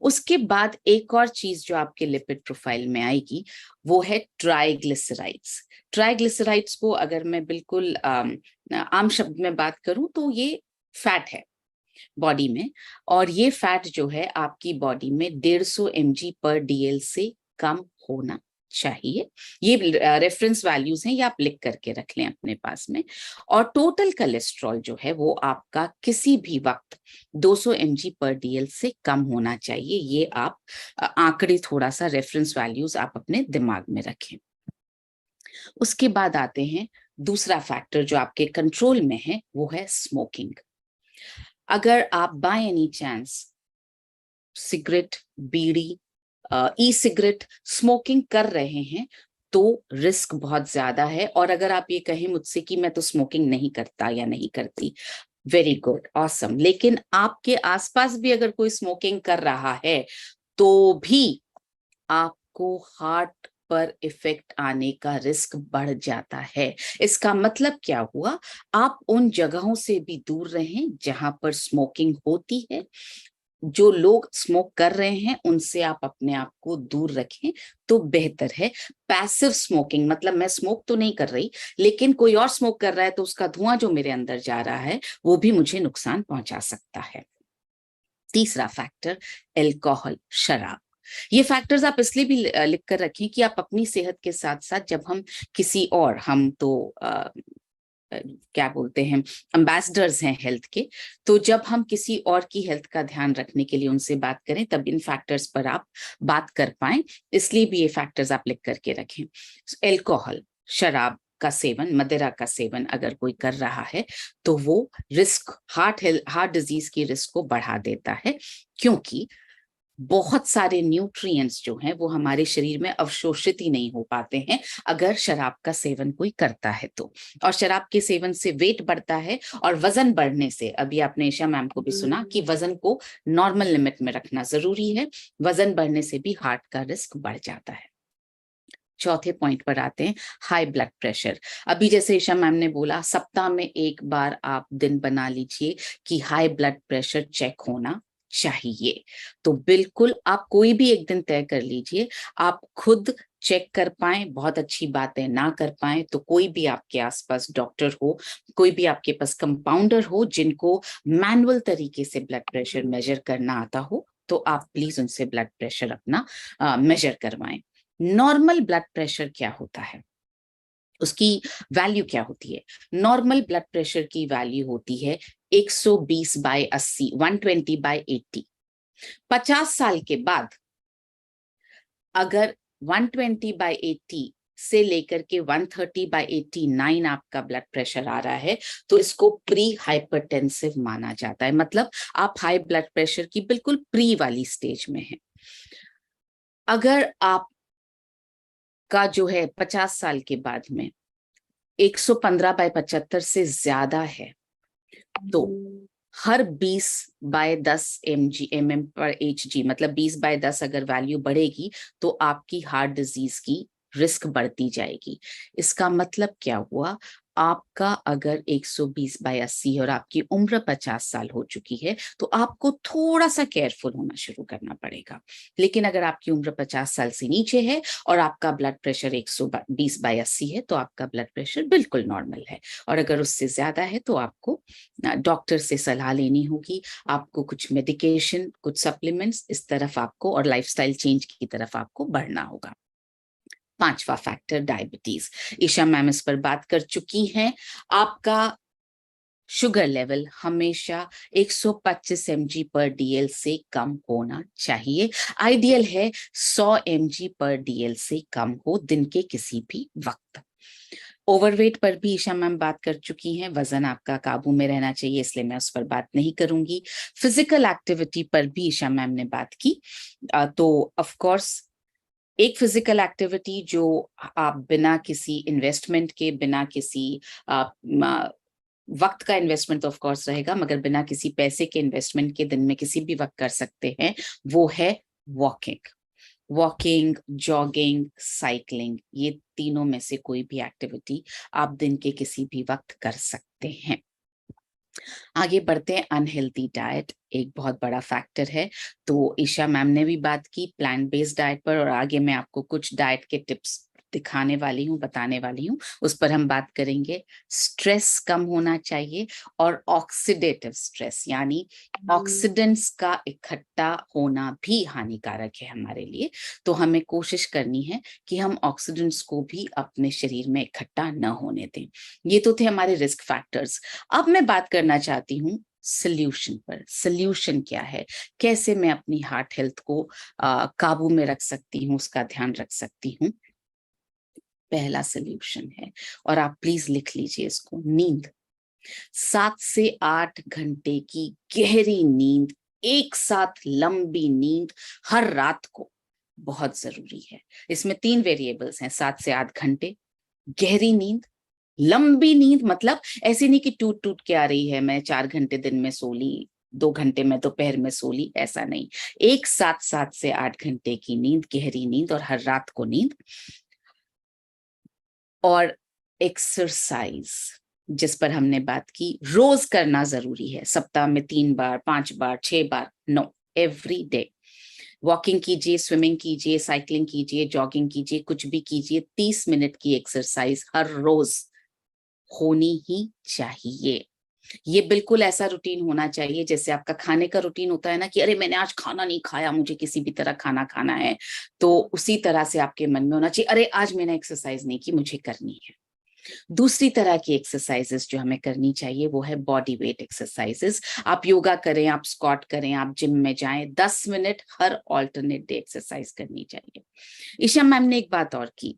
Speaker 9: उसके बाद एक और चीज जो आपके लिपिड प्रोफाइल में आएगी वो है ट्राइग्लिसराइड्स। ट्राइग्लिसराइड्स को अगर मैं बिल्कुल आम शब्द में बात करूं तो ये फैट है बॉडी में, और ये फैट जो है आपकी बॉडी में 150 mg/dl से कम होना चाहिए। ये रेफरेंस वैल्यूज हैं, ये आप लिख करके रख लें अपने पास में। और टोटल कोलेस्ट्रॉल जो है वो आपका किसी भी वक्त 200 mg/dl से कम होना चाहिए। ये आप आंकड़े, थोड़ा सा रेफरेंस वैल्यूज आप अपने दिमाग में रखें। उसके बाद आते हैं दूसरा फैक्टर जो आपके कंट्रोल में है, वो है स्मोकिंग। अगर आप by any chance cigarette, bidi, e cigarette smoking कर रहे हैं तो रिस्क बहुत ज्यादा है। और अगर आप ये कहें मुझसे कि मैं तो स्मोकिंग नहीं करता या नहीं करती, वेरी गुड, ऑसम, लेकिन आपके आसपास भी अगर कोई स्मोकिंग कर रहा है तो भी आपको हार्ट पर इफेक्ट आने का रिस्क बढ़ जाता है। इसका मतलब क्या हुआ, आप उन जगहों से भी दूर रहें जहां पर स्मोकिंग होती है। जो लोग स्मोक कर रहे हैं उनसे आप अपने आप को दूर रखें तो बेहतर है। पैसिव स्मोकिंग मतलब मैं स्मोक तो नहीं कर रही, लेकिन कोई और स्मोक कर रहा है तो उसका धुआं जो मेरे अंदर जा रहा है वो भी मुझे नुकसान पहुंचा सकता है। तीसरा फैक्टर अल्कोहल, शराब। ये फैक्टर्स आप इसलिए भी लिख कर रखें कि आप अपनी सेहत के साथ साथ जब हम किसी और, हम तो क्या बोलते हैं, एम्बेसडर्स हैं हेल्थ के, तो जब हम किसी और की हेल्थ का ध्यान रखने के लिए उनसे बात करें तब इन फैक्टर्स पर आप बात कर पाएं, इसलिए भी ये फैक्टर्स आप लिख करके रखें। अल्कोहल, शराब का सेवन, मदिरा का सेवन अगर कोई कर रहा है तो वो रिस्क, हार्ट डिजीज की रिस्क को बढ़ा देता है, क्योंकि बहुत सारे न्यूट्रिएंट्स जो हैं वो हमारे शरीर में अवशोषित ही नहीं हो पाते हैं अगर शराब का सेवन कोई करता है तो। और शराब के सेवन से वेट बढ़ता है, और वजन बढ़ने से, अभी आपने ईशा मैम को भी सुना कि वजन को नॉर्मल लिमिट में रखना जरूरी है, वजन बढ़ने से भी हार्ट का रिस्क बढ़ जाता है। चौथे पॉइंट पर आते हैं, हाई ब्लड प्रेशर। अभी जैसे ईशा मैम ने बोला, सप्ताह में एक बार आप दिन बना लीजिए कि हाई ब्लड प्रेशर चेक होना चाहिए। तो बिल्कुल आप कोई भी एक दिन तय कर लीजिए, आप खुद चेक कर पाएं, बहुत अच्छी बात है, ना कर पाएं तो कोई भी आपके आसपास डॉक्टर हो, कोई भी आपके पास कंपाउंडर हो जिनको मैनुअल तरीके से ब्लड प्रेशर मेजर करना आता हो, तो आप प्लीज उनसे ब्लड प्रेशर अपना मेजर करवाएं। नॉर्मल ब्लड प्रेशर क्या होता है, उसकी वैल्यू क्या होती है? नॉर्मल ब्लड प्रेशर की वैल्यू होती है 120/80, 120/80। 50 साल के बाद अगर 120/80 से लेकर के 130/89 आपका ब्लड प्रेशर आ रहा है तो इसको प्री हाइपरटेंसिव माना जाता है। मतलब आप हाई ब्लड प्रेशर की बिल्कुल प्री वाली स्टेज में हैं। अगर आप का जो है 50 साल के बाद में 115/75 से ज्यादा है तो हर 20/10 mm/Hg, मतलब 20/10 अगर वैल्यू बढ़ेगी तो आपकी हार्ट डिजीज की रिस्क बढ़ती जाएगी। इसका मतलब क्या हुआ, आपका अगर 120/80 और आपकी उम्र 50 साल हो चुकी है तो आपको थोड़ा सा केयरफुल होना शुरू करना पड़ेगा। लेकिन अगर आपकी उम्र 50 साल से नीचे है और आपका ब्लड प्रेशर 120/80 है तो आपका ब्लड प्रेशर बिल्कुल नॉर्मल है। और अगर उससे ज्यादा है तो आपको डॉक्टर से सलाह लेनी होगी, आपको कुछ मेडिकेशन, कुछ सप्लीमेंट्स इस तरफ आपको और लाइफस्टाइल चेंज की तरफ आपको बढ़ना होगा। 5वां फैक्टर डायबिटीज, ईशा मैम इस पर बात कर चुकी हैं। आपका शुगर लेवल हमेशा 125 mg/dl से कम होना चाहिए। आइडियल है 100 mg/dl से कम हो दिन के किसी भी वक्त। ओवरवेट पर भी ईशा मैम बात कर चुकी हैं, वजन आपका काबू में रहना चाहिए, इसलिए मैं उस पर बात नहीं करूंगी। फिजिकल एक्टिविटी पर भी ईशा मैम ने बात की। तो ऑफ कोर्स एक फिजिकल एक्टिविटी जो आप बिना किसी इन्वेस्टमेंट के, बिना किसी वक्त का इन्वेस्टमेंट ऑफ कोर्स रहेगा, मगर बिना किसी पैसे के इन्वेस्टमेंट के दिन में किसी भी वक्त कर सकते हैं, वो है वॉकिंग। वॉकिंग, जॉगिंग, साइकिलिंग, ये तीनों में से कोई भी एक्टिविटी आप दिन के किसी भी वक्त कर सकते हैं। आगे बढ़ते हैं, अनहेल्दी डाइट एक बहुत बड़ा फैक्टर है। तो ईशा मैम ने भी बात की प्लांट बेस्ड डाइट पर, और आगे मैं आपको कुछ डाइट के टिप्स दिखाने वाली हूँ, बताने वाली हूँ, उस पर हम बात करेंगे। स्ट्रेस कम होना चाहिए, और ऑक्सीडेटिव स्ट्रेस यानी ऑक्सीडेंट्स का इकट्ठा होना भी हानिकारक है हमारे लिए। तो हमें कोशिश करनी है कि हम ऑक्सीडेंट्स को भी अपने शरीर में इकट्ठा न होने दें। ये तो थे हमारे रिस्क फैक्टर्स। अब मैं बात करना चाहती हूँ सोल्यूशन पर। सोल्यूशन क्या है, कैसे मैं अपनी हार्ट हेल्थ को काबू में रख सकती हूँ, उसका ध्यान रख सकती हूँ। पहला सोल्यूशन है, और आप प्लीज लिख लीजिए इसको, नींद। 7 से 8 घंटे की गहरी नींद, एक साथ लंबी नींद हर रात को बहुत जरूरी है। इसमें 3 वेरिएबल्स हैं, 7 से 8 घंटे, गहरी नींद, लंबी नींद। मतलब ऐसी नहीं कि टूट टूट के आ रही है, मैं 4 घंटे दिन में सो ली, 2 घंटे में दोपहर में सो ली, ऐसा नहीं। एक साथ 7 से 8 घंटे की नींद, गहरी नींद, और हर रात को नींद। और एक्सरसाइज जिस पर हमने बात की, रोज करना जरूरी है, सप्ताह में 3 बार, 5 बार, 6 बार, नो, एवरी डे। वॉकिंग कीजिए, स्विमिंग कीजिए, साइकिलिंग कीजिए, जॉगिंग कीजिए, कुछ भी कीजिए, 30 मिनट की एक्सरसाइज हर रोज होनी ही चाहिए। ये बिल्कुल ऐसा रूटीन होना चाहिए जैसे आपका खाने का रूटीन होता है ना, कि अरे मैंने आज खाना नहीं खाया, मुझे किसी भी तरह खाना खाना है। तो उसी तरह से आपके मन में होना चाहिए, अरे आज मैंने एक्सरसाइज नहीं की, मुझे करनी है। दूसरी तरह की एक्सरसाइजेस जो हमें करनी चाहिए वो है बॉडी वेट एक्सरसाइजेस। आप योगा करें, आप स्क्वाट करें, आप जिम में जाएं, 10 मिनट हर ऑल्टरनेट डे एक्सरसाइज करनी चाहिए। ईशा मैम ने एक बात और की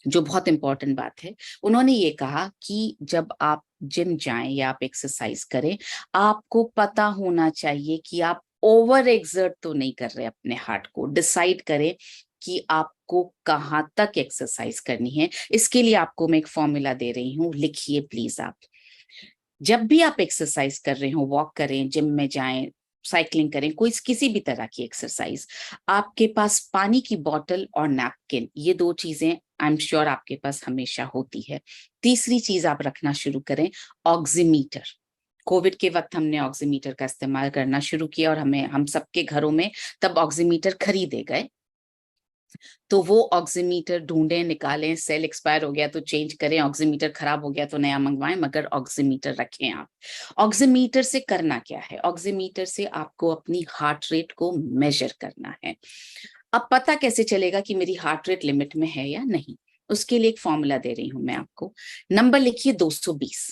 Speaker 9: जो बहुत इंपॉर्टेंट बात है। उन्होंने ये कहा कि जब आप जिम जाएं या आप एक्सरसाइज करें, आपको पता होना चाहिए कि आप ओवर एक्सर्ट तो नहीं कर रहे अपने हार्ट को। डिसाइड करें कि आपको कहाँ तक एक्सरसाइज करनी है। इसके लिए आपको मैं एक फॉर्मूला दे रही हूँ, लिखिए प्लीज आप। जब भी आप एक्सरसाइज कर रहे हो, वॉक करें, जिम में जाएं, साइकिलिंग करें, कोई किसी भी तरह की एक्सरसाइज, आपके पास पानी की बोतल और नैपकिन, ये 2 चीजें आई एम श्योर आपके पास हमेशा होती है। तीसरी चीज आप रखना शुरू करें, ऑक्सीमीटर। कोविड के वक्त हमने ऑक्सीमीटर का इस्तेमाल करना शुरू किया, और हम सबके घरों में तब ऑक्सीमीटर खरीदे गए। तो वो ऑक्सीमीटर ढूंढें, निकालें, सेल एक्सपायर हो गया तो चेंज करें, ऑक्सीमीटर खराब हो गया तो नया मंगवाएं, मगर ऑक्सीमीटर रखें आप। ऑक्सीमीटर से करना क्या है? ऑक्सीमीटर से आपको अपनी हार्ट रेट को मेजर करना है। अब पता कैसे चलेगा कि मेरी हार्ट रेट लिमिट में है या नहीं? उसके लिए एक फॉर्मूला दे रही हूं मैं आपको। नंबर लिखिए 220।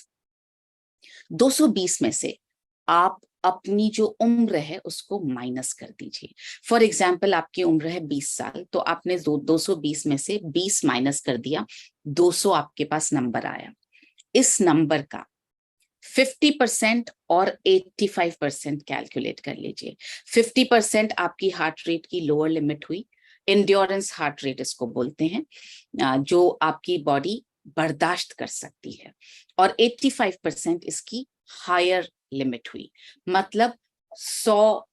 Speaker 9: 220 में से आप अपनी जो उम्र है उसको माइनस कर दीजिए। फॉर एग्जाम्पल आपकी उम्र है 20 साल, तो आपने 220 में से 20 माइनस कर दिया, 200 आपके पास नंबर आया। इस नंबर का 50% और 85% कैलकुलेट कर लीजिए। 50% आपकी हार्ट रेट की लोअर लिमिट हुई, इंड्योरेंस हार्ट रेट इसको बोलते हैं, जो आपकी बॉडी बर्दाश्त कर सकती है, और 85% इसकी हायर लिमिट हुई, मतलब 100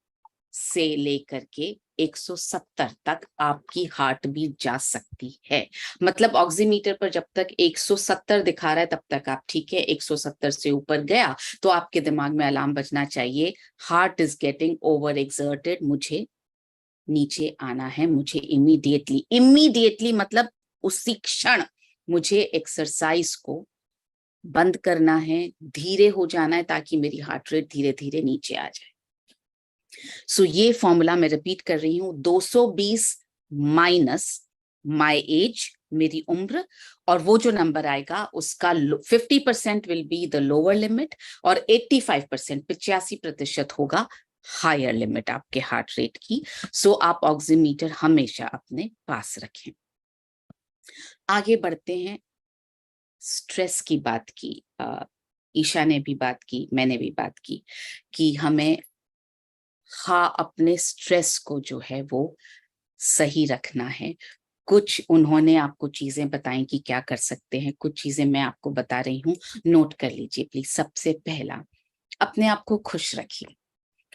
Speaker 9: से लेकर के 170 तक आपकी हार्ट बीट जा सकती है। मतलब ऑक्सीमीटर पर जब तक 170 दिखा रहा है तब तक आप ठीक है, 170 से ऊपर गया तो आपके दिमाग में अलार्म बजना चाहिए, heart is getting over exerted, मुझे नीचे आना है, मुझे इमीडिएटली मतलब उसी क्षण मुझे एक्सरसाइज को बंद करना है, धीरे हो जाना है, ताकि मेरी हार्ट रेट धीरे धीरे नीचे आ जाए। सो ये फॉर्मूला मैं रिपीट कर रही हूं, 220 माइनस माई एज, मेरी उम्र, और वो जो नंबर आएगा उसका 50% will be the lower limit और 85% 85% होगा हायर लिमिट आपके हार्ट रेट की। सो आप ऑक्सीमीटर हमेशा अपने पास रखें। आगे बढ़ते हैं। स्ट्रेस की बात की, ईशा ने भी बात की, मैंने भी बात की कि हमें अपने स्ट्रेस को जो है वो सही रखना है। कुछ उन्होंने आपको चीजें बताई कि क्या कर सकते हैं, कुछ चीजें मैं आपको बता रही हूँ, नोट कर लीजिए प्लीज। सबसे पहला, अपने आप को खुश रखिए।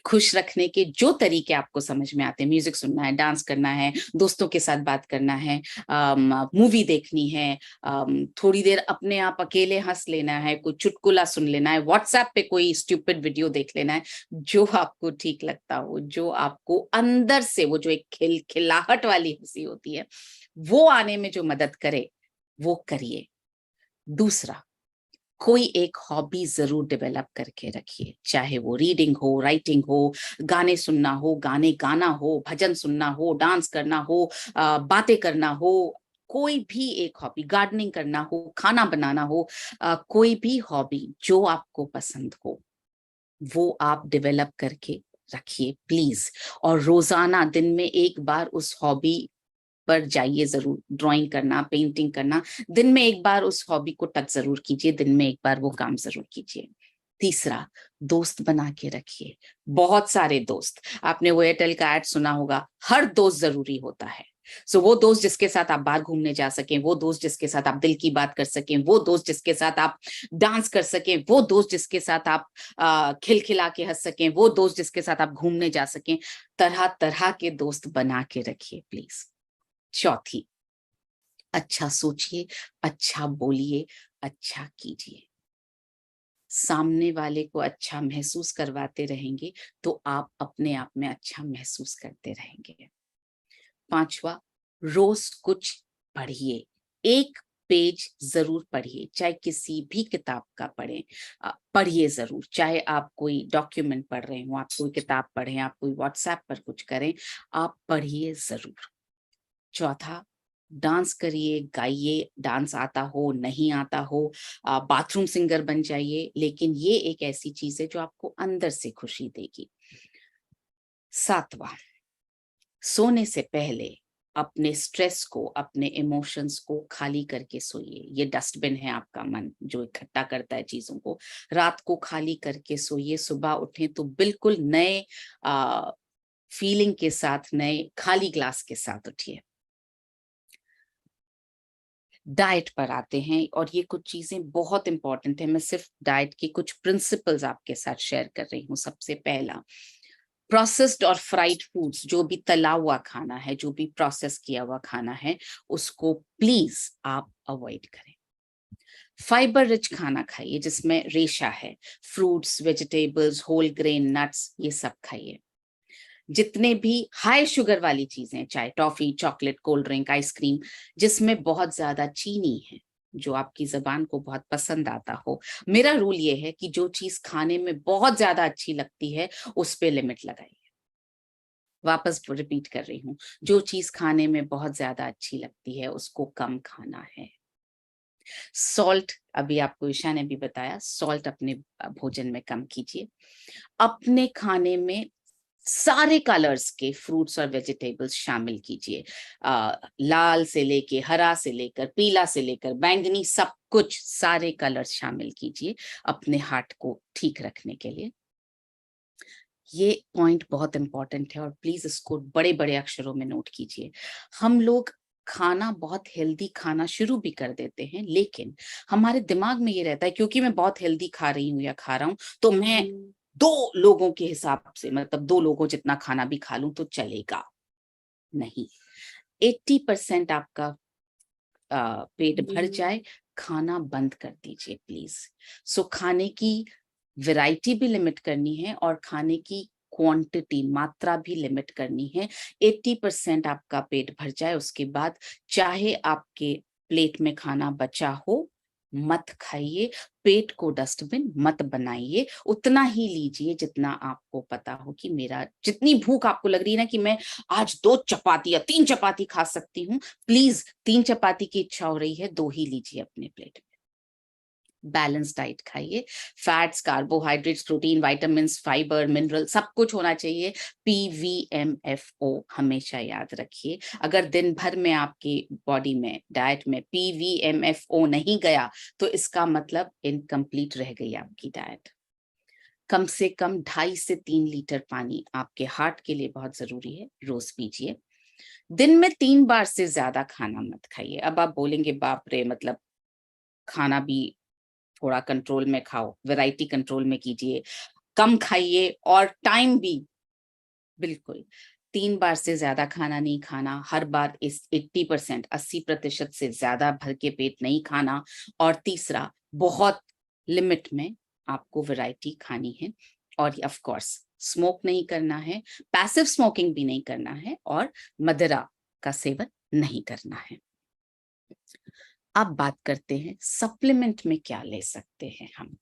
Speaker 9: खुश रखने के जो तरीके आपको समझ में आते हैं, म्यूजिक सुनना है, डांस करना है, दोस्तों के साथ बात करना है, मूवी देखनी है, थोड़ी देर अपने आप अकेले हंस लेना है, कोई चुटकुला सुन लेना है, व्हाट्सएप पे कोई स्टूपिड वीडियो देख लेना है, जो आपको ठीक लगता हो, जो आपको अंदर से वो जो एक खिलखिलाहट वाली हंसी होती है वो आने में जो मदद करे वो करिए। दूसरा, कोई एक हॉबी जरूर डेवलप करके रखिए, चाहे वो रीडिंग हो, राइटिंग हो, गाने सुनना हो, गाने गाना हो, भजन सुनना हो, डांस करना हो, बातें करना हो, कोई भी एक हॉबी, गार्डनिंग करना हो, खाना बनाना हो, कोई भी हॉबी जो आपको पसंद हो वो आप डेवलप करके रखिए प्लीज। और रोजाना दिन में एक बार उस हॉबी पर जाइए जरूर। ड्राइंग करना, पेंटिंग करना, दिन में एक बार उस हॉबी को टच जरूर कीजिए, दिन में एक बार वो काम जरूर कीजिए। तीसरा, दोस्त बना के रखिए, बहुत सारे दोस्त। आपने वो एयरटेल का ऐड सुना होगा, हर दोस्त जरूरी होता है। सो वो दोस्त जिसके साथ आप बाहर घूमने जा सकें, वो दोस्त जिसके साथ आप दिल की बात कर सकें, वो दोस्त जिसके साथ आप डांस कर सकें, वो दोस्त जिसके साथ आप खिलखिला के हंस सकें, वो दोस्त जिसके साथ आप घूमने जा सकें। तरह तरह के दोस्त बना के रखिए प्लीज। चौथी, अच्छा सोचिए, अच्छा बोलिए, अच्छा कीजिए। सामने वाले को अच्छा महसूस करवाते रहेंगे तो आप अपने आप में अच्छा महसूस करते रहेंगे। पांचवा, रोज कुछ पढ़िए, एक पेज जरूर पढ़िए, चाहे किसी भी किताब का पढ़िए जरूर, चाहे आप कोई डॉक्यूमेंट पढ़ रहे हो, आप कोई किताब पढ़ें, आप कोई व्हाट्सएप पर कुछ करें, आप पढ़िए जरूर। चौथा, डांस करिए, गाइए, डांस आता हो नहीं आता हो, बाथरूम सिंगर बन जाइए, लेकिन ये एक ऐसी चीज है जो आपको अंदर से खुशी देगी। सातवां, सोने से पहले अपने स्ट्रेस को, अपने इमोशंस को खाली करके सोइए। ये डस्टबिन है आपका मन जो इकट्ठा करता है चीजों को। रात को खाली करके सोइए, सुबह उठें तो बिल्कुल नए फीलिंग के साथ, नए खाली ग्लास के साथ उठिए। डाइट पर आते हैं, और ये कुछ चीजें बहुत इंपॉर्टेंट है। मैं सिर्फ डाइट की कुछ प्रिंसिपल्स आपके साथ शेयर कर रही हूँ। सबसे पहला, प्रोसेस्ड और फ्राइड फूड्स, जो भी तला हुआ खाना है, जो भी प्रोसेस किया हुआ खाना है, उसको प्लीज आप अवॉइड करें। फाइबर रिच खाना खाइए जिसमें रेशा है, fruits, vegetables, whole grain, nuts, ये सब खाइए। जितने भी हाई शुगर वाली चीजें, चाहे toffee, chocolate, cold drink, ice cream, जिसमें बहुत ज्यादा चीनी है, जो आपकी जबान को बहुत पसंद आता हो, मेरा रूल ये है कि जो चीज खाने में बहुत ज्यादा अच्छी लगती है उस पे लिमिट लगाइए। वापस रिपीट कर रही हूँ, जो चीज खाने में बहुत ज्यादा अच्छी लगती है उसको कम खाना है। सॉल्ट, अभी आपको ईशा ने भी बताया, सॉल्ट अपने भोजन में कम कीजिए। अपने खाने में सारे कलर्स के फ्रूट्स और वेजिटेबल्स शामिल कीजिए, लाल से लेके हरा से लेकर पीला से लेकर बैंगनी, सब कुछ, सारे कलर्स शामिल कीजिए अपने हार्ट को ठीक रखने के लिए। ये पॉइंट बहुत इंपॉर्टेंट है और प्लीज इसको बड़े बड़े अक्षरों में नोट कीजिए। हम लोग खाना बहुत हेल्दी खाना शुरू भी कर देते हैं, लेकिन हमारे दिमाग में ये रहता है क्योंकि मैं बहुत हेल्दी खा रही हूँ या खा रहा हूँ तो मैं 2 लोगों के हिसाब से, मतलब 2 लोगों जितना खाना भी खा लूं तो चलेगा। नहीं, 80% आपका पेट भर जाए, खाना बंद कर दीजिए प्लीज। सो खाने की वैरायटी भी लिमिट करनी है और खाने की क्वांटिटी, मात्रा भी लिमिट करनी है। 80% आपका पेट भर जाए, उसके बाद चाहे आपके प्लेट में खाना बचा हो, मत खाइए। पेट को डस्टबिन मत बनाइए, उतना ही लीजिए जितना आपको पता हो कि मेरा, जितनी भूख आपको लग रही है ना कि मैं आज 2 चपाती या 3 चपाती खा सकती हूँ, प्लीज 3 चपाती की इच्छा हो रही है, 2 ही लीजिए अपने प्लेट में। बैलेंस डाइट खाइए, fats, carbohydrates, protein, vitamins, fibre, mineral, सब कुछ होना चाहिए। PVMFO हमेशा याद रखिए। अगर दिन भर में आपकी बॉडी में, डाइट में PVMFO नहीं गया तो इसका मतलब इनकम्प्लीट रह गई आपकी डाइट। कम से कम 2.5 से 3 लीटर पानी आपके हार्ट के लिए बहुत जरूरी है, रोज पीजिए। दिन में 3 बार से ज्यादा खाना मत खाइए। अब आप बोलेंगे बाप रे, मतलब खाना भी थोड़ा कंट्रोल में खाओ, वैरायटी कंट्रोल में कीजिए, कम खाइए और टाइम भी। बिल्कुल 3 बार से ज्यादा खाना नहीं खाना, हर बार इस 80% से ज्यादा भर के पेट नहीं खाना, और तीसरा, बहुत लिमिट में आपको वैरायटी खानी है। और ऑफ कोर्स स्मोक नहीं करना है, पैसिव स्मोकिंग भी नहीं करना है, और मदिरा का सेवन नहीं करना है। अब बात करते हैं सप्लीमेंट में क्या ले सकते हैं हम।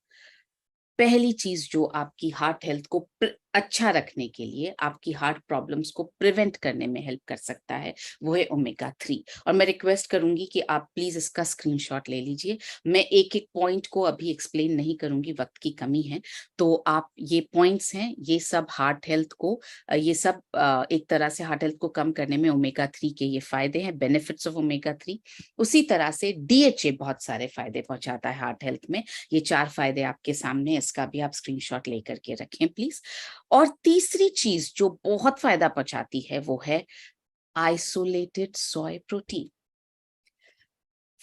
Speaker 9: पहली चीज जो आपकी हार्ट हेल्थ को अच्छा रखने के लिए, आपकी हार्ट प्रॉब्लम्स को प्रिवेंट करने में हेल्प कर सकता है, वो है ओमेगा 3। और मैं रिक्वेस्ट करूंगी कि आप प्लीज इसका स्क्रीनशॉट ले लीजिए। मैं एक एक पॉइंट को अभी एक्सप्लेन नहीं करूंगी, वक्त की कमी है, तो आप ये पॉइंट्स हैं, ये सब हार्ट हेल्थ को, ये सब एक तरह से हार्ट हेल्थ को कम करने में ओमेगा 3 के ये फायदे हैं, बेनिफिट्स ऑफ ओमेगा 3। उसी तरह से DHA बहुत सारे फायदे पहुंचाता है हार्ट हेल्थ में। ये 4 फायदे आपके सामने, इसका भी आप स्क्रीनशॉट लेकर के रखें प्लीज। और तीसरी चीज जो बहुत फायदा पहुंचाती है वो है आइसोलेटेड सोय प्रोटीन।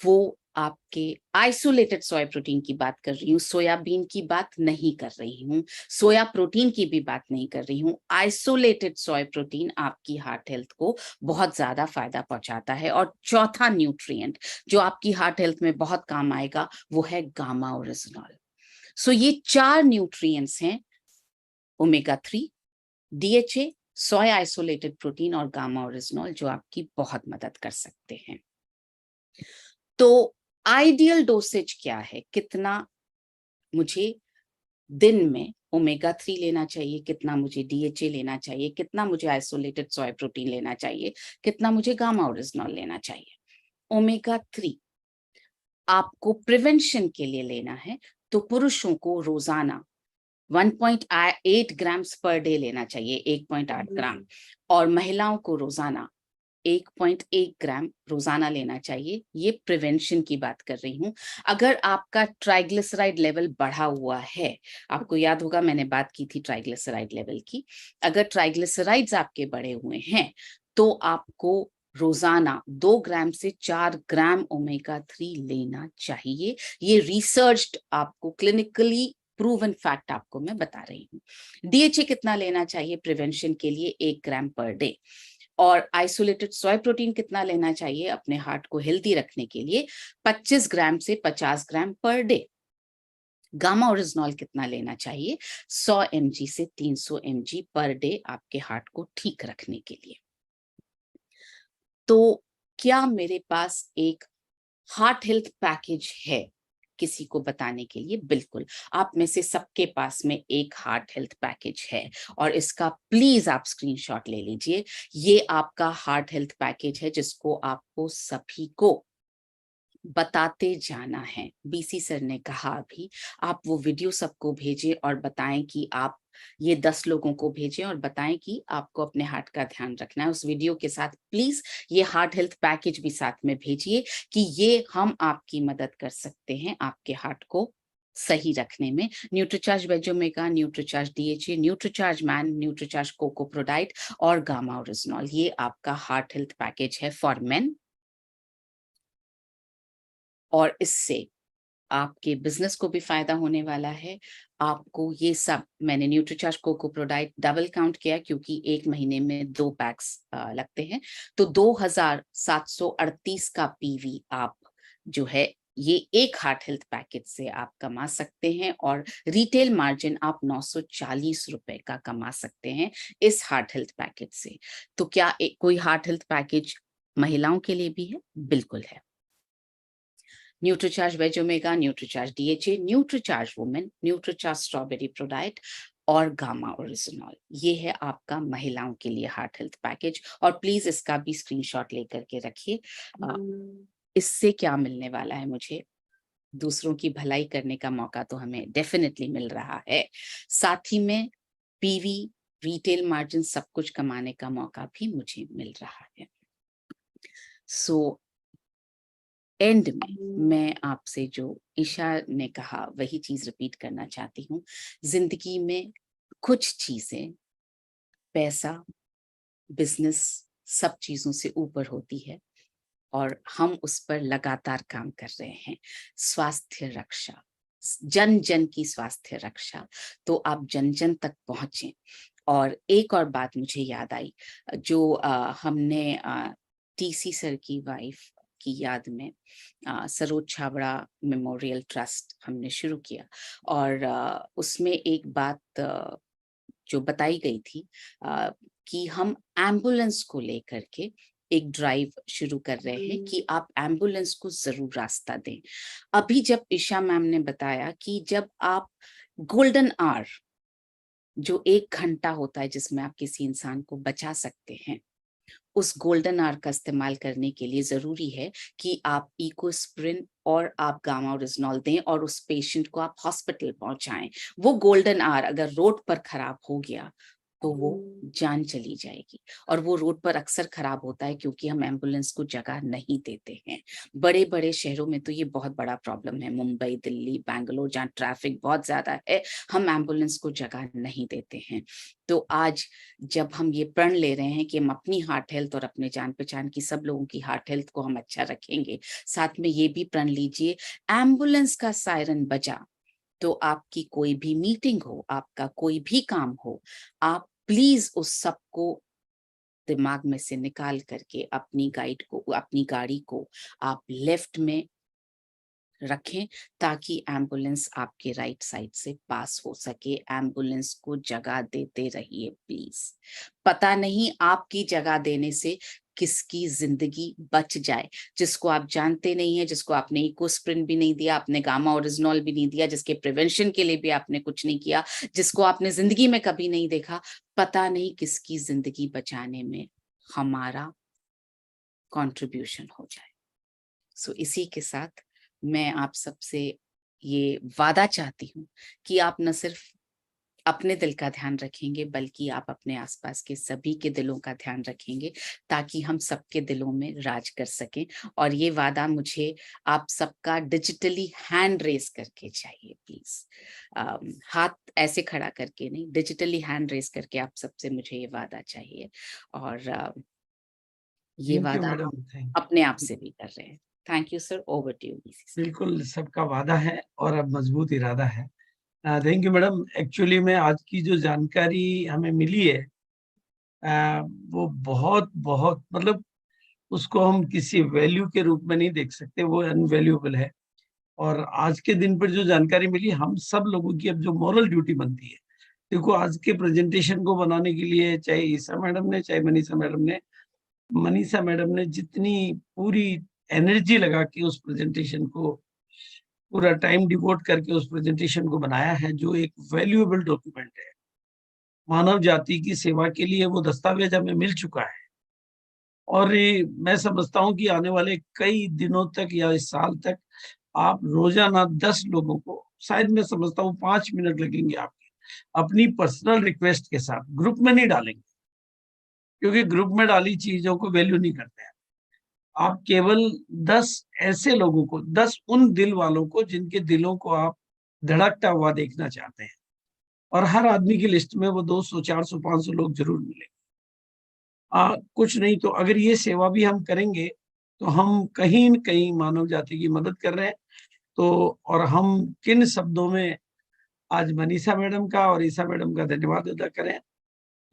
Speaker 9: वो आपके आइसोलेटेड सोया प्रोटीन की बात कर रही हूँ, सोयाबीन की बात नहीं कर रही हूँ, सोया प्रोटीन की भी बात नहीं कर रही हूँ। आइसोलेटेड सोया प्रोटीन आपकी हार्ट हेल्थ को बहुत ज्यादा फायदा पहुंचाता है। और चौथा न्यूट्रिएंट जो आपकी हार्ट हेल्थ में बहुत काम आएगा वो है गामा ओरिजिनॉल। सो ये 4 न्यूट्रिएंट्स हैं, ओमेगा 3, DHA, सोय आइसोलेटेड प्रोटीन और गामा ओरिजिनॉल, जो आपकी बहुत मदद कर सकते हैं। तो आइडियल डोसेज क्या है, कितना मुझे दिन में ओमेगा 3 लेना चाहिए, कितना मुझे DHA लेना चाहिए, कितना मुझे आइसोलेटेड सोय प्रोटीन लेना चाहिए, कितना मुझे गामा ओरिजिनॉल लेना चाहिए। ओमेगा 3 आपको प्रिवेंशन के लिए लेना है तो पुरुषों को रोजाना 1.8 ग्राम्स पर डे लेना चाहिए, 1.8 ग्राम, और महिलाओं को रोजाना 1.1 ग्राम रोजाना लेना चाहिए। ये प्रिवेंशन की बात कर रही हूँ। अगर आपका ट्राइग्लिसराइड लेवल बढ़ा हुआ है, आपको याद होगा मैंने बात की थी ट्राइग्लिसराइड लेवल की, अगर ट्राइग्लिसराइड्स आपके बढ़े हुए हैं तो आपको रोजाना 2 ग्राम से 4 ग्राम ओमेगा 3 लेना चाहिए। ये रिसर्च्ड, आपको क्लिनिकली प्रूवन फैक्ट आपको मैं बता रही हूँ। DHA कितना लेना चाहिए प्रिवेंशन के लिए, 1 ग्राम पर डे। और आइसोलेटेड सोय प्रोटीन कितना लेना चाहिए अपने हार्ट को हेल्दी रखने के लिए, 25 ग्राम से 50 ग्राम पर डे। गामा ओरिजिनॉल कितना लेना चाहिए? 100 mg से 300 mg पर डे आपके हार्ट को ठीक रखने के लिए। तो क्या मेरे पास एक हार्ट हेल्थ पैकेज है किसी को बताने के लिए? बिल्कुल, आप में से सबके पास में एक हार्ट हेल्थ पैकेज है और इसका प्लीज आप स्क्रीनशॉट ले लीजिए। ये आपका हार्ट हेल्थ पैकेज है जिसको आपको सभी को बताते जाना है। बीसी सर ने कहा अभी, आप वो वीडियो सबको भेजें और बताएं कि आप ये 10 लोगों को भेजें और बताएं कि आपको अपने हार्ट का ध्यान रखना है। उस वीडियो के साथ प्लीज ये हार्ट हेल्थ पैकेज भी साथ में भेजिए कि ये हम आपकी मदद कर सकते हैं आपके हार्ट को सही रखने में। Nutricharge Vegomega, Nutricharge DHA, Nutricharge Man, Nutricharge Cocoprodite और गामा ओरिजिनॉल, ये आपका हार्ट हेल्थ पैकेज है फॉर मेन। और इससे आपके बिजनेस को भी फायदा होने वाला है। आपको ये सब, मैंने न्यूट्रीचार्ज कोकोप्रोडाइट डबल काउंट किया क्योंकि एक महीने में 2 पैक्स लगते हैं, तो 2738 का पीवी आप जो है ये एक हार्ट हेल्थ पैकेज से आप कमा सकते हैं और रिटेल मार्जिन आप 940 रुपए का कमा सकते हैं इस हार्ट हेल्थ पैकेज से। तो क्या कोई हार्ट हेल्थ पैकेज महिलाओं के लिए भी है? बिल्कुल है। Nutricharge veg omega, Nutricharge DHA, Nutricharge women, Nutricharge strawberry प्रोडाइट और गामा ओरिजिनॉल, ये है आपका महिलाओं के लिए हार्ट हेल्थ पैकेज। और प्लीज इसका भी स्क्रीनशॉट लेकर के रखिए। इससे क्या मिलने वाला है मुझे? दूसरों की भलाई करने का मौका तो हमें डेफिनेटली मिल रहा है, साथ ही में पीवी, रिटेल मार्जिन, सब कुछ कमाने का मौका भी मुझे मिल रहा है। सो एंड में मैं आपसे जो ईशा ने कहा वही चीज रिपीट करना चाहती हूँ। जिंदगी में कुछ चीजें, पैसा, बिजनेस, सब चीजों से ऊपर होती है और हम उस पर लगातार काम कर रहे हैं। स्वास्थ्य रक्षा, जन जन की स्वास्थ्य रक्षा, तो आप जन जन तक पहुंचे। और एक और बात मुझे याद आई, जो हमने टीसी सर की वाइफ की याद में सरोज छाबड़ा मेमोरियल ट्रस्ट हमने शुरू किया और उसमें एक बात जो बताई गई थी कि हम एम्बुलेंस को लेकर के एक ड्राइव शुरू कर रहे हैं कि आप एम्बुलेंस को जरूर रास्ता दें। अभी जब ईशा मैम ने बताया कि जब आप गोल्डन आवर, जो 1 घंटा होता है जिसमें आप किसी इंसान को बचा सकते हैं, उस गोल्डन आवर का इस्तेमाल करने के लिए जरूरी है कि आप इकोस्प्रिन और आप गामा ओरिजिनॉल दें और उस पेशेंट को आप हॉस्पिटल पहुंचाएं। वो गोल्डन आवर अगर रोड पर खराब हो गया तो वो जान चली जाएगी। और वो रोड पर अक्सर खराब होता है क्योंकि हम एम्बुलेंस को जगह नहीं देते हैं। बड़े बड़े शहरों में तो ये बहुत बड़ा प्रॉब्लम है, मुंबई, दिल्ली, बैंगलोर, जहाँ ट्रैफिक बहुत ज्यादा है, हम एम्बुलेंस को जगह नहीं देते हैं। तो आज जब हम ये प्रण ले रहे हैं कि हम अपनी हार्ट हेल्थ और अपने जान पहचान की सब लोगों की हार्ट हेल्थ को हम अच्छा रखेंगे, साथ में ये भी प्रण लीजिए, एम्बुलेंस का सायरन बजा तो आपकी कोई भी मीटिंग हो, आपका कोई भी काम हो, आप प्लीज उस सब को दिमाग में से निकाल करके अपनी गाड़ी को आप लेफ्ट में रखें ताकि एम्बुलेंस आपके राइट साइड से पास हो सके। एम्बुलेंस को जगह देते रहिए प्लीज। पता नहीं आपकी जगह देने से किसकी जिंदगी बच जाए, जिसको आप जानते नहीं है, जिसको आपने इकोस्प्रिन भी नहीं दिया, आपने गामा ओरिजिनॉल भी नहीं दिया, जिसके प्रिवेंशन के लिए भी आपने कुछ नहीं किया, जिसको आपने जिंदगी में कभी नहीं देखा, पता नहीं किसकी जिंदगी बचाने में हमारा कंट्रीब्यूशन हो जाए। सो इसी के साथ मैं आप सबसे ये वादा चाहती हूँ कि आप न सिर्फ अपने दिल का ध्यान रखेंगे बल्कि आप अपने आसपास के सभी के दिलों का ध्यान रखेंगे ताकि हम सबके दिलों में राज कर सकें। और ये वादा मुझे आप सबका डिजिटली हैंड रेस करके चाहिए प्लीज। हाथ ऐसे खड़ा करके नहीं, डिजिटली हैंड रेस करके आप सबसे मुझे ये वादा चाहिए। और ये वादा हम अपने आप से भी कर रहे हैं। Thank you sir, over to you.
Speaker 7: बिल्कुल, सबका वादा है और अब मजबूत इरादा है। Thank you madam. एक्चुअली में आज की जो जानकारी हमें मिली है वो बहुत बहुत मतलब उसको हम किसी वैल्यू के रूप में नहीं देख सकते, वो अनवैल्यूएबल है। और आज के दिन पर जो जानकारी मिली, हम सब लोगों की अब जो मॉरल ड्यूटी बनती है, देखो आज के प्रेजेंटेशन को बनाने के लिए चाहे ईसा मैडम ने, चाहे मनीषा मैडम ने जितनी पूरी एनर्जी लगा के उस प्रेजेंटेशन को, पूरा टाइम डिवोट करके उस प्रेजेंटेशन को बनाया है, जो एक वैल्यूएबल डॉक्यूमेंट है मानव जाति की सेवा के लिए, वो दस्तावेज हमें मिल चुका है। और मैं समझता हूँ कि आने वाले कई दिनों तक या इस साल तक आप रोजाना 10 लोगों को, शायद मैं समझता हूँ 5 मिनट लगेंगे आपके, अपनी पर्सनल रिक्वेस्ट के साथ, ग्रुप में नहीं डालेंगे क्योंकि ग्रुप में डाली चीजों को वैल्यू नहीं करते हैं। आप केवल 10 ऐसे लोगों को, 10 उन दिल वालों को जिनके दिलों को आप धड़कता हुआ देखना चाहते हैं, और हर आदमी की लिस्ट में वो 200, 400, 500 लोग जरूर मिलेंगे। कुछ नहीं तो अगर ये सेवा भी हम करेंगे तो हम कहीं न कहीं मानव जाति की मदद कर रहे हैं। तो और हम किन शब्दों में आज मनीषा मैडम का और ईसा मैडम का धन्यवाद अदा करें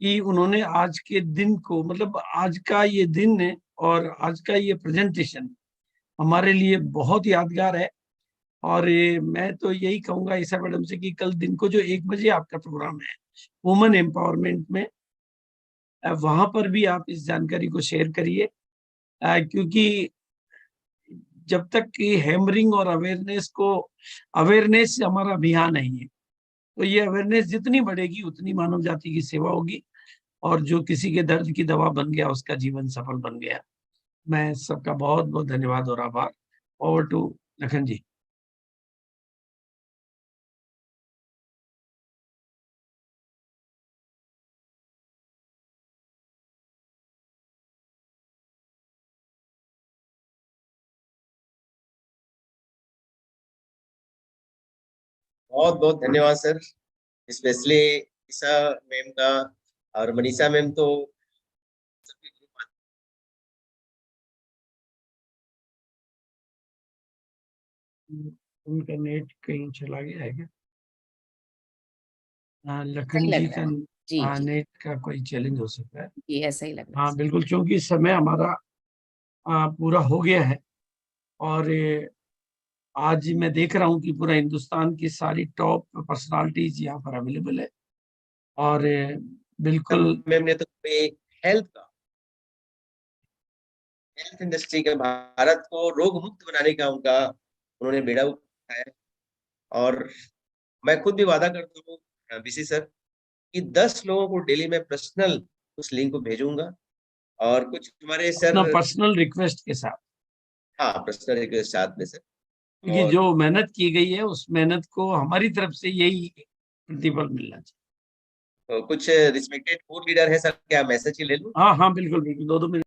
Speaker 7: कि उन्होंने आज के दिन को, मतलब आज का ये दिन है और आज का ये प्रेजेंटेशन हमारे लिए बहुत यादगार है। और मैं तो यही कहूंगा ईसा मैडम से कि कल दिन को जो 1 बजे आपका प्रोग्राम है वुमेन एम्पावरमेंट में, वहां पर भी आप इस जानकारी को शेयर करिए, क्योंकि जब तक कि हैमरिंग और अवेयरनेस हमारा अभियान नहीं है, तो ये अवेयरनेस जितनी बढ़ेगी उतनी मानव जाति की सेवा होगी, और जो किसी के दर्द की दवा बन गया उसका जीवन सफल बन गया। मैं सबका बहुत बहुत धन्यवाद और आभार। Over to Lakhan ji.
Speaker 6: बहुत बहुत धन्यवाद सर, स्पेशली ईसा मैम का और मनीषा मैम तो सबके ग्रुप
Speaker 7: उनका नेट कहीं चला गया है क्या? लखन
Speaker 9: सही
Speaker 7: जी
Speaker 9: लग
Speaker 7: का
Speaker 9: रहा है। जी जी
Speaker 7: नेट का कोई चैलेंज हो सकता है।
Speaker 9: जी, ऐसा ही लग रहा
Speaker 7: हाँ
Speaker 9: है।
Speaker 7: बिल्कुल, क्योंकि समय हमारा पूरा हो गया है, और आज मैं देख रहा हूँ कि पूरा हिंदुस्तान की सारी टॉप पर्सनालिटीज यहाँ पर अवेलेबल है, और बिल्कुल
Speaker 6: मैम ने तो हेल्थ इंडस्ट्री के, भारत को रोग मुक्त बनाने का उन्होंने बेड़ा उठाया। और मैं खुद भी वादा करता हूँ बीसी सर कि 10 लोगों को डेली में पर्सनल उस लिंक को भेजूंगा, और कुछ हमारे
Speaker 7: अपना
Speaker 6: सर,
Speaker 7: पर्सनल रिक्वेस्ट के साथ,
Speaker 6: हाँ पर्सनल रिक्वेस्ट साथ में सर,
Speaker 7: क्योंकि
Speaker 6: और
Speaker 7: जो मेहनत की गई है उस मेहनत को हमारी तरफ से यही प्रतिफल मिलना चाहिए।
Speaker 6: कुछ रिस्पेक्टेड कोर लीडर है सर, क्या मैसेज ही ले लूं?
Speaker 7: हाँ हाँ बिल्कुल बिल्कुल, 2-2 मिनट।